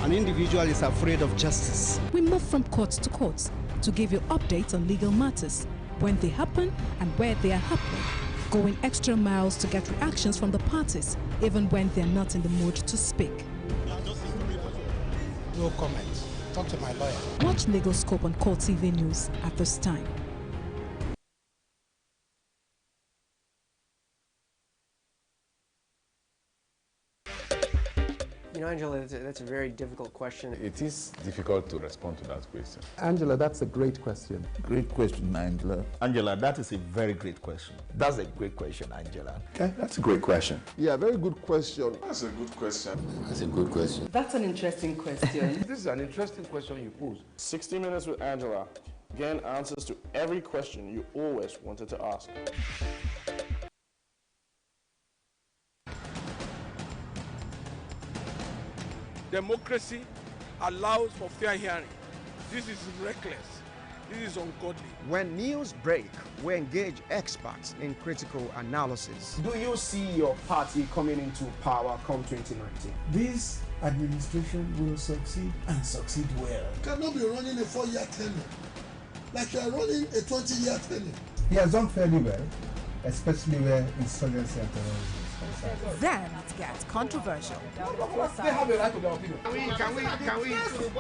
an individual is afraid of justice. We move from court to court to give you updates on legal matters, when they happen and where they are happening, going extra miles to get reactions from the parties, even when they're not in the mood to speak. No comment. Talk to my lawyer. Watch Legal Scope on CoreTV News at this time. You know, Angela, that's a very difficult question. It is difficult to respond to that question. Angela, that's a great question. Great question, Angela. Angela, that is a very great question. That's a great question, Angela. Okay, that's a great question. Yeah, very good question. That's a good question. That's a good question. That's an interesting question. This is an interesting question you pose. 60 Minutes with Angela. Getting answers to every question you always wanted to ask. democracy allows for fair hearing. This is reckless. This is ungodly. When news break, we engage experts in critical analysis. Do you see your party coming into power come 2019? This administration will succeed and succeed well. Cannot be running a 4-year tenure like you are running a 20-year tenure. He has done fairly well, especially where insurgency and terrorism is concerned. Then it gets controversial. They have a right to their opinion. Can we,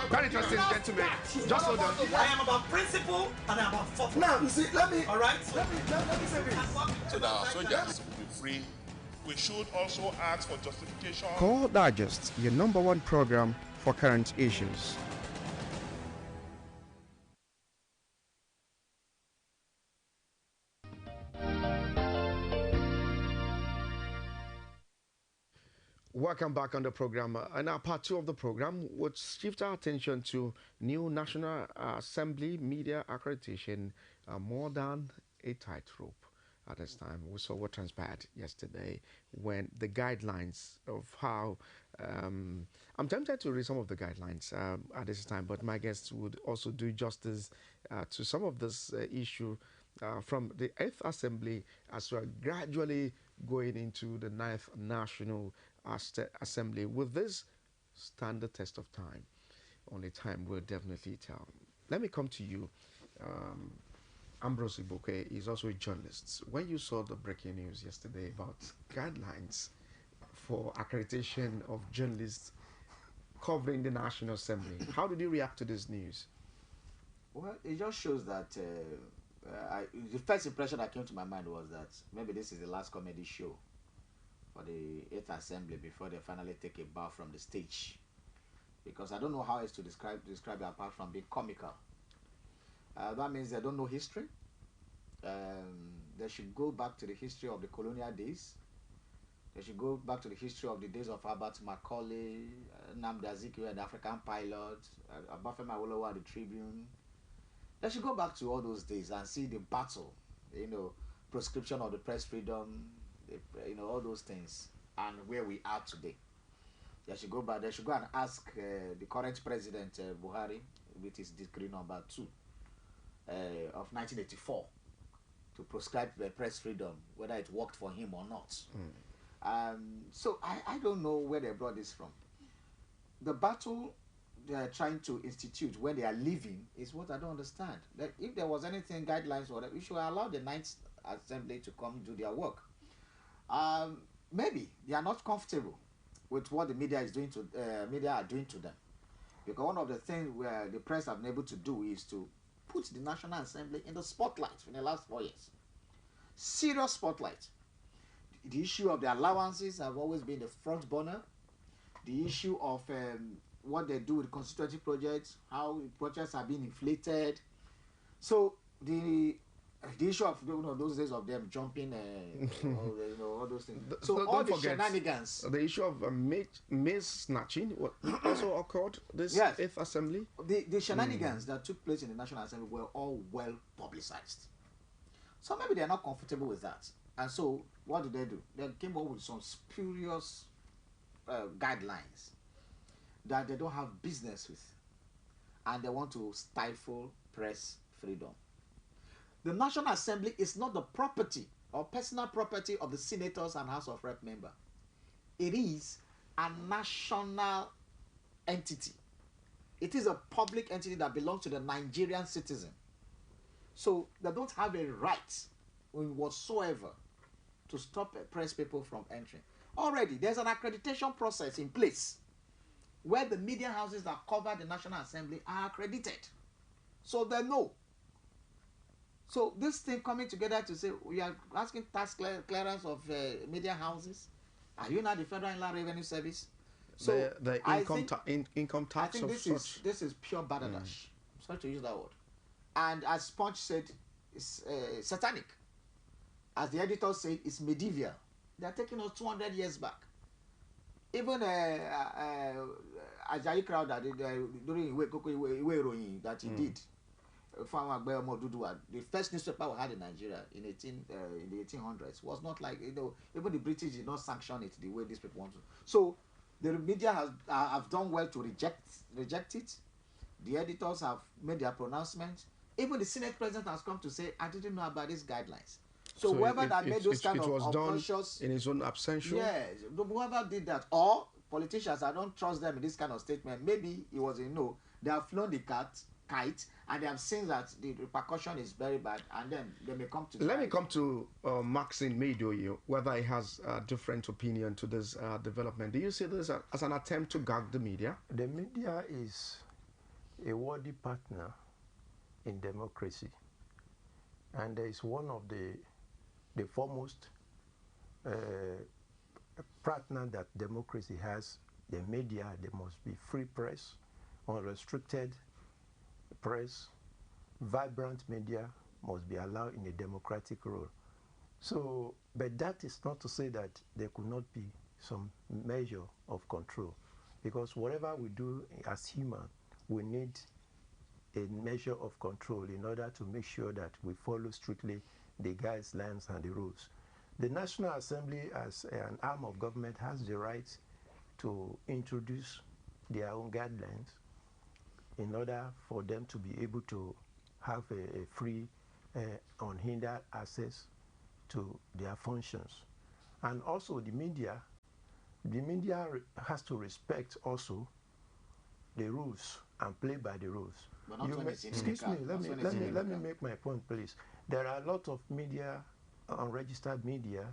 very interesting gentlemen, just hold on. I am about principle and I'm about thought. Now, you see, let me say this. So that our soldiers will be free. We should also ask for justification. Core Digest, your #1 program for current issues. Welcome back on the program. And now part 2 of the program would shift our attention to new National Assembly media accreditation, more than a tightrope. At this time, we saw what transpired yesterday when the guidelines of how I'm tempted to read some of the guidelines at this time, but my guests would also do justice to some of this issue from the 8th Assembly as we are gradually going into the 9th National Assembly. Will this stand the test of time? Only time will definitely tell. Let me come to you. Ambrose Ibuke is also a journalist. When you saw the breaking news yesterday about guidelines for accreditation of journalists covering the National Assembly, how did you react to this news? Well, it just shows that the first impression that came to my mind was that maybe this is the last comedy show for the 8th Assembly before they finally take a bow from the stage. Because I don't know how else to describe it apart from being comical. That means they don't know history. They should go back to the history of the colonial days. They should go back to the history of the days of Albert Macaulay, Nnamdi Azikiwe and the African Pilot, Obafemi Awolowo and the Tribune. They should go back to all those days and see the battle, proscription of the press freedom, all those things, and where we are today. They should go back. They should go and ask the current president, Buhari, with his decree number 2 of 1984, to prescribe the press freedom, whether it worked for him or not. So I don't know where they brought this from. The battle they are trying to institute when they are leaving is what I don't understand. That if there was anything, guidelines or whatever, we should allow the 9th Assembly to come do their work. Maybe they are not comfortable with what the media is doing media are doing to them, because one of the things where the press have been able to do is to put the National Assembly in the spotlight in the last 4 years. Serious spotlight. The issue of the allowances have always been the front burner. The issue of what they do with constituency projects, how projects are being inflated. So the issue of those days of them jumping, all those things. So all the shenanigans. The issue of maize snatching also occurred this 8th Assembly. The shenanigans that took place in the National Assembly were all well publicized. So maybe they are not comfortable with that. And so what did they do? They came up with some spurious guidelines that they don't have business with, and they want to stifle press freedom. The National Assembly is not the property or personal property of the senators and House of Rep member. It is a national entity. It is a public entity that belongs to the Nigerian citizen. So they don't have a right whatsoever to stop press people from entering. Already, there's an accreditation process in place where the media houses that cover the National Assembly are accredited. So they know. So this thing coming together to say we are asking tax clearance of media houses. Are you not the Federal Inland Revenue Service? So the income tax I think this is pure badadash. I'm sorry to use that word. And as Sponge said, it's satanic. As the editor said, it's medieval. They are taking us 200 years back. Even Ajayi Crowder during Iwe that he did. The first newspaper we had in Nigeria in the 1800s was not like, even the British did not sanction it the way these people want to. So The media have done well to reject it. The editors have made their pronouncement. Even the Senate president has come to say, I didn't know about these guidelines. So whoever that made those kind of unconscious... in his own absentia? Yes, whoever did that, or politicians, I don't trust them in this kind of statement. Maybe it was they have flown the kite, and they have seen that the repercussion is very bad, and then they may come to... Let me come to Maxine Meidoyo, whether he has a different opinion to this development. Do you see this as an attempt to gag the media? The media is a worthy partner in democracy, and is one of the foremost partner that democracy has. The media, there must be free press, unrestricted press, vibrant media must be allowed in a democratic role. So, but that is not to say that there could not be some measure of control, because whatever we do as human, we need a measure of control in order to make sure that we follow strictly the guidelines and the rules. The National Assembly, as an arm of government, has the right to introduce their own guidelines in order for them to be able to have a free, unhindered access to their functions. And also the media has to respect also the rules and play by the rules. Excuse me, let me make my point, please. There are a lot of media, unregistered media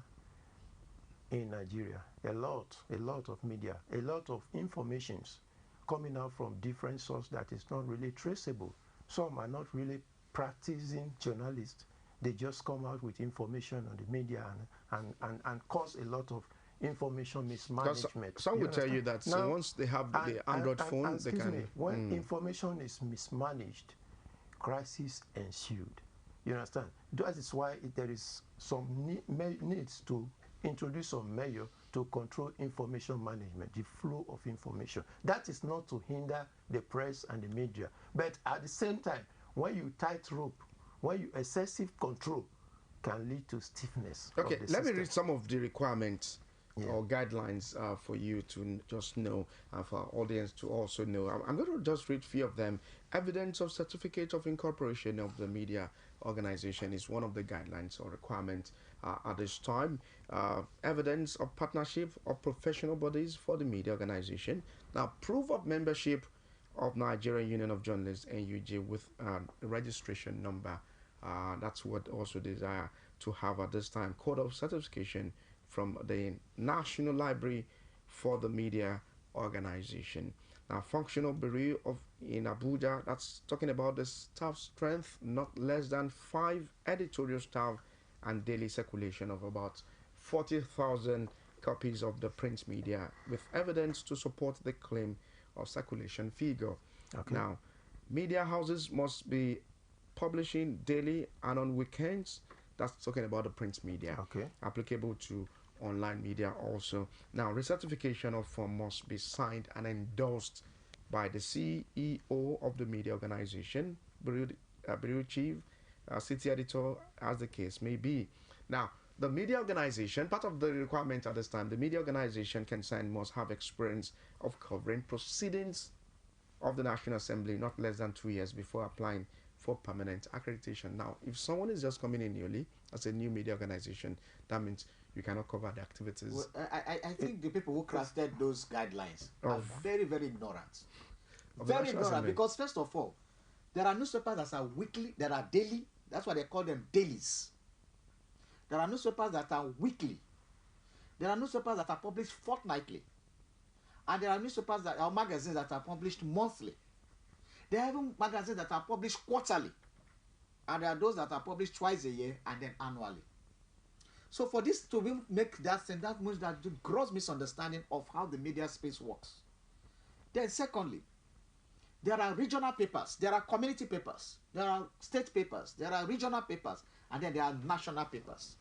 in Nigeria. A lot of media, a lot of informations coming out from different sources that is not really traceable. Some are not really practicing journalists. They just come out with information on the media and cause a lot of information mismanagement. Some will tell you that now, once they have the Android phone, they can... when information is mismanaged, crisis ensued. You understand? That is why there is some needs to introduce some measure to control information management, the flow of information. That is not to hinder the press and the media. But at the same time, when you tightrope, when you excessive control can lead to stiffness. Okay, let me read some of the requirements or guidelines for you to just know, and for our audience to also know. I'm going to just read a few of them. Evidence of certificate of incorporation of the media organization is one of the guidelines or requirements at this time. Evidence of partnership of professional bodies for the media organization. Now, proof of membership of Nigerian Union of Journalists, NUJ, with a registration number. That's what also desire to have at this time. Code of certification from the National Library for the Media Organization. Now, functional bureau in Abuja, that's talking about the staff strength, not less than 5 editorial staff, and daily circulation of about 40,000 copies of the print media, with evidence to support the claim of circulation figure. Okay. Now, media houses must be publishing daily and on weekends. That's talking about the print media. Okay. Applicable to online media also. Now, recertification of form must be signed and endorsed by the CEO of the media organization, bureau chief, city editor, as the case may be. Now, the media organization, part of the requirement at this time, the media organization concerned must have experience of covering proceedings of the National Assembly not less than 2 years before applying for permanent accreditation. Now, if someone is just coming in newly as a new media organization, that means you cannot cover the activities. Well, I think the people who crafted those guidelines are very, very ignorant. Very ignorant, because first of all, there are newspapers that are weekly, there are daily. That's why they call them dailies. There are newspapers that are weekly. There are newspapers that are published fortnightly. And there are newspapers that are magazines that are published monthly. There are even magazines that are published quarterly. And there are those that are published twice a year and then annually. So for this to make that sense, that means that the gross misunderstanding of how the media space works. Then secondly, there are regional papers, there are community papers, there are state papers, there are regional papers, and then there are national papers.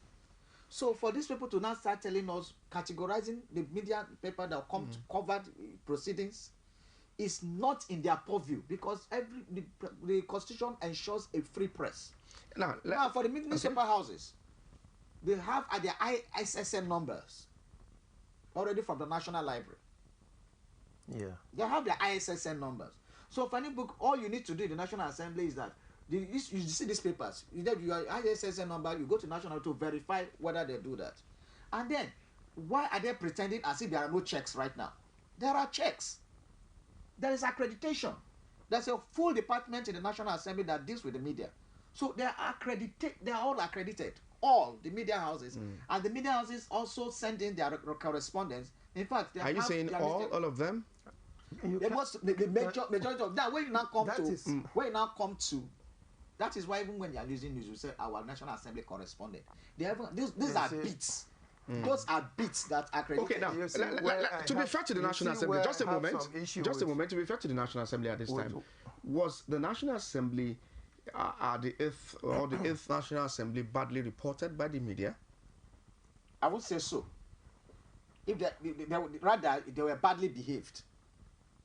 So for these people to now start telling us, categorizing the media paper that come to cover proceedings is not in their purview, because the Constitution ensures a free press. Now for the newspaper houses, they have their ISSN numbers already from the National Library. Yeah. They have their ISSN numbers. So for any book, all you need to do in the National Assembly is that you see these papers. You get your ISSN number. You go to National to verify whether they do that. And then, why are they pretending as if there are no checks right now? There are checks. There is accreditation. There's a full department in the National Assembly that deals with the media. So they are accredited. They are all accredited. All the media houses, and the media houses also send in their correspondence. In fact, are you saying all of them? The majority of that. When you now come to, that is why even when you are using news, you say our National Assembly correspondent. They have these are bits. Those are bits that are accredited. Okay, now to be fair to the National Assembly, just a moment. To be fair to the National Assembly at this time, was the National Assembly the 8th National Assembly badly reported by the media? I would say so. If rather they were badly behaved,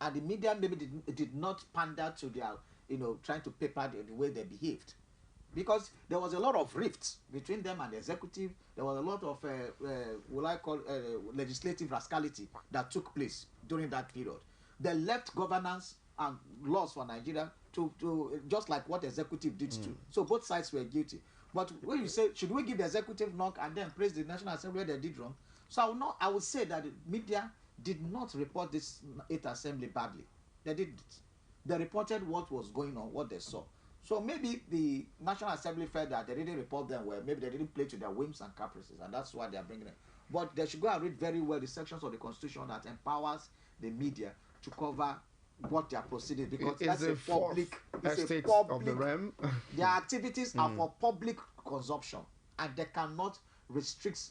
and the media maybe did not pander to their trying to paper the way they behaved, because there was a lot of rifts between them and the executive. There was a lot of legislative rascality that took place during that period. They left governance and laws for Nigeria to just like what the executive did too. So both sides were guilty. But when you say, should we give the executive knock and then praise the National Assembly where they did wrong? So I would say that the media did not report this 8th Assembly badly. They didn't. They reported what was going on, what they saw. So maybe the National Assembly felt that they didn't report them well. Maybe they didn't play to their whims and caprices, and that's why they are bringing it. But they should go and read very well the sections of the Constitution that empowers the media to cover what they are proceeding, because that's a public of the realm. Their activities are for public consumption, and they cannot restrict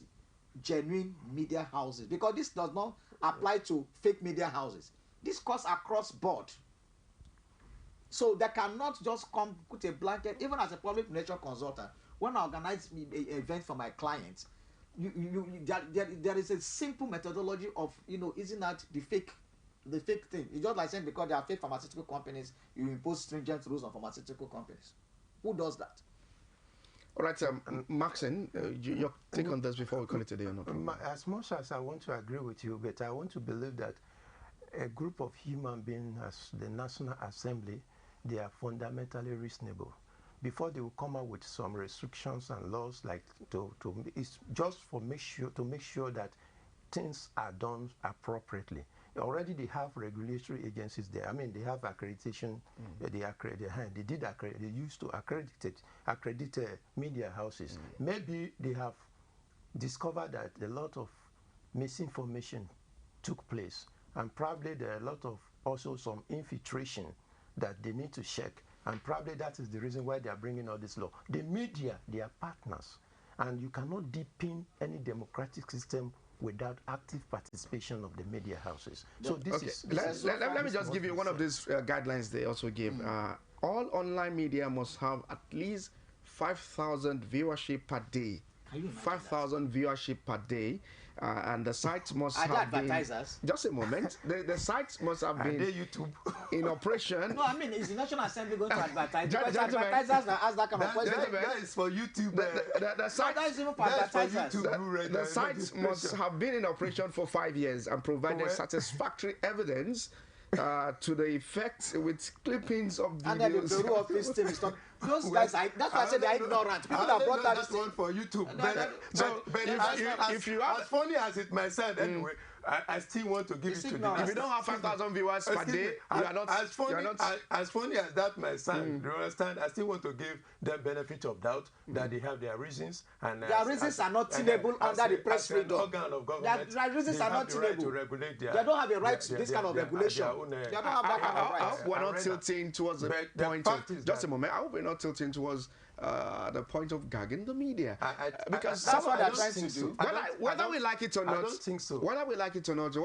genuine media houses, because this does not apply to fake media houses. This goes across board. So they cannot just come put a blanket. Even as a public relations consultant, when I organize an event for my clients, there is a simple methodology of isn't that the fake thing. It's just like saying because there are fake pharmaceutical companies, you impose stringent rules on pharmaceutical companies. Who does that? All right, Maxine, your take on this before we call it today. As much as I want to agree with you, but I want to believe that a group of human beings as the National Assembly, they are fundamentally reasonable. Before they will come out with some restrictions and laws, like it's just to make sure that things are done appropriately. Already they have regulatory agencies there. I mean, they have accreditation. They used to accredit media houses. Maybe they have discovered that a lot of misinformation took place, and probably there are a lot of also some infiltration that they need to check, and probably that is the reason why they are bringing all this law. The media, they are partners, and you cannot deepen any democratic system without active participation of the media houses. So this let me just give you one of these guidelines they also give. All online media must have at least 5,000 viewership per day. 5,000 viewership per day, and the sites must have advertisers. Just a moment. The sites must have been YouTube in operation. No, I mean, is the National Assembly going to advertise? Because advertisers that ask that kind of question. That is for YouTube. The sites must have been in operation for 5 years and provided satisfactory evidence to the effect with clippings of videos. And then the rule of this team is not. Those guys, that's why I said they're ignorant. People that brought that one for YouTube. If you have, as funny as it might sound, anyway, I still want to give it to them. If you don't have 5,000 viewers per day, you are not. As funny as that might sound, you understand? I still want to give them benefit of doubt that they have their reasons, and their reasons are not tenable under the press freedom. Organ of government, their reasons are not tenable. To regulate their, they don't have a right to this kind of regulation. They don't have that kind of right. I hope we're not tilting towards the point of. Just a moment. I hope we're not tilting towards the point of gagging the media, because that's what they're trying to do. Whether we like it or not, I don't think so. Whether we like it or not,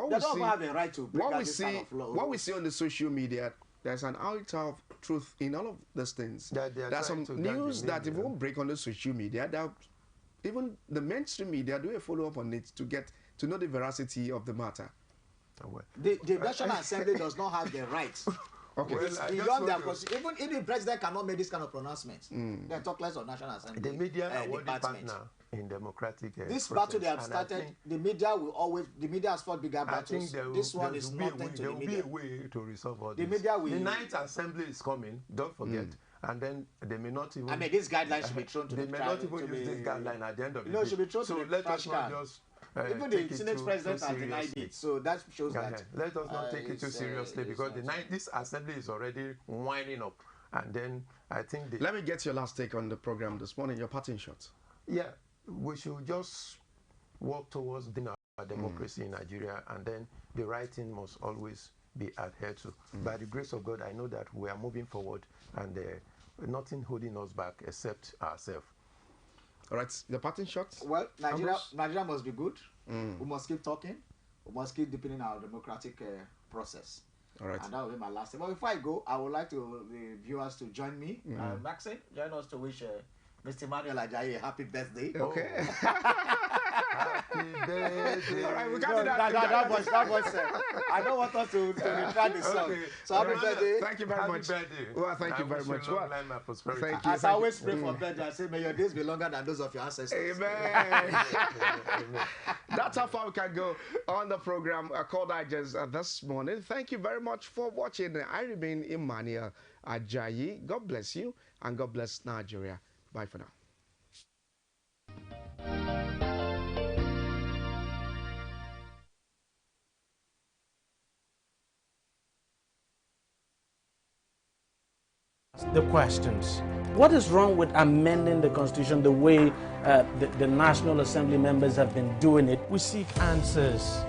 what we see on the social media, there's an ounce of truth in all of these things. There's some news that it won't break on the social media. That even the mainstream media do a follow up on it to get to know the veracity of the matter. The National Assembly does not have the right Okay. It's beyond their even if the president cannot make this kind of pronouncements, they talk less of National Assembly. The media are what partner in democratic this process. battle they have started, the media has fought bigger battles. This one is nothing to the media. There will be a way to resolve all the this. Media will, the 9th Assembly is coming, don't forget. And then they may not even... I mean, these guidelines should be thrown to they the may not even use this guideline at the end of the day. Should be thrown to the let us not card. just... even the Senate president has denied it, so that shows that. Let us not take it too seriously because this assembly is already winding up, and then I think. Let me get your last take on the program this morning. Your parting shot. Yeah, we should just work towards our democracy in Nigeria, and then the right thing must always be adhered to. By the grace of God, I know that we are moving forward, and nothing holding us back except ourselves. All right, the parting shots. Well, Nigeria must be good. We must keep talking. We must keep deepening our democratic process. All right. And that will be my last thing. But before I go, I would like to the viewers to join me. Maxine, join us to wish Mr. Emmanuel Ajayi a happy birthday. Okay. Happy birthday. All right, we got that voice. I don't want us to retract the song. Okay. So happy birthday. Thank you very much. Well, thank you very much. Well, thank you. As I always pray for birthday, I say, may your days be longer than those of your ancestors. Amen. That's how far we can go on the program. Call Digest this morning. Thank you very much for watching. I remain Emmanuel Ajayi. God bless you and God bless Nigeria. Bye for now. The questions. What is wrong with amending the Constitution the way the National Assembly members have been doing it? We seek answers.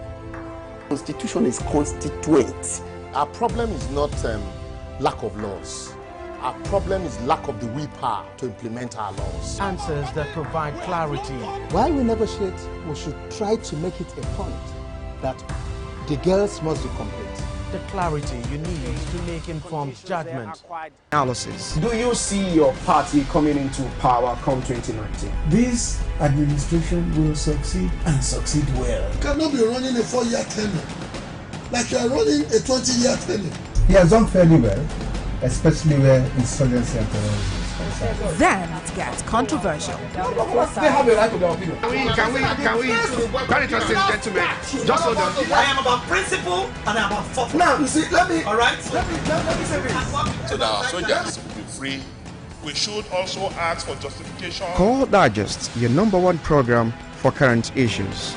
Constitution is constituent. Our problem is not lack of laws. Our problem is lack of the willpower to implement our laws. Answers that provide clarity. While we negotiate, we should try to make it a point that the girls must be complete. The clarity you need to make informed judgment. Analysis. Do you see your party coming into power come 2019? This administration will succeed and succeed well. You cannot be running a 4-year tenure like you are running a 20-year tenure. He has done fairly well, especially where insurgency and terrorism. Then it gets controversial. They have a right to their opinion. Can we, very interesting gentlemen, just hold on. I am about principle and I am about thought. Now, you see, let me say this. So that our soldiers will be free. We should also ask for justification. Call Digest, your #1 program for current issues.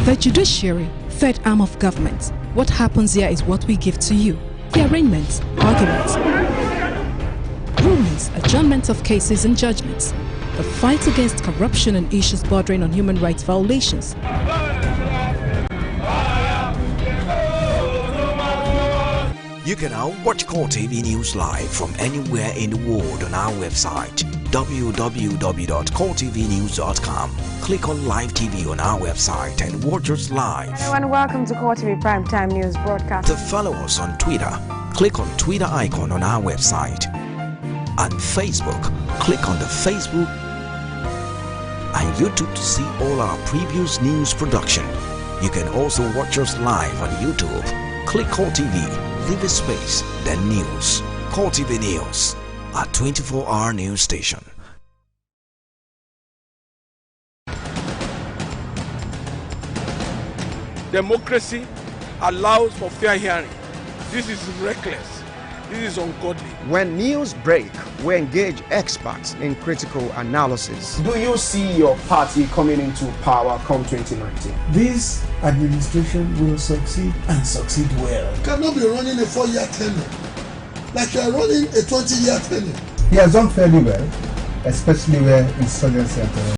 The judiciary, third arm of government. What happens here is what we give to you. The arraignments, arguments, rulings, adjournments of cases and judgments. The fight against corruption and issues bordering on human rights violations. You can now watch CoreTV News live from anywhere in the world on our website www.coretvnews.com. Click on Live TV on our website and watch us live. Hello and welcome to CoreTV Primetime News Broadcast. To follow us on Twitter, click on Twitter icon on our website. And Facebook, click on the Facebook and YouTube to see all our previous news production. You can also watch us live on YouTube. Click CoreTV, leave a space, then News. CoreTV News, a 24-hour news station. Democracy allows for fair hearing. This is reckless. This is ungodly. When news break, we engage experts in critical analysis. Do you see your party coming into power come 2019? This administration will succeed and succeed well. You cannot be running a 4-year tenure like you are running a 20-year tenure. He has done fairly well, especially where insurgency and terrorism.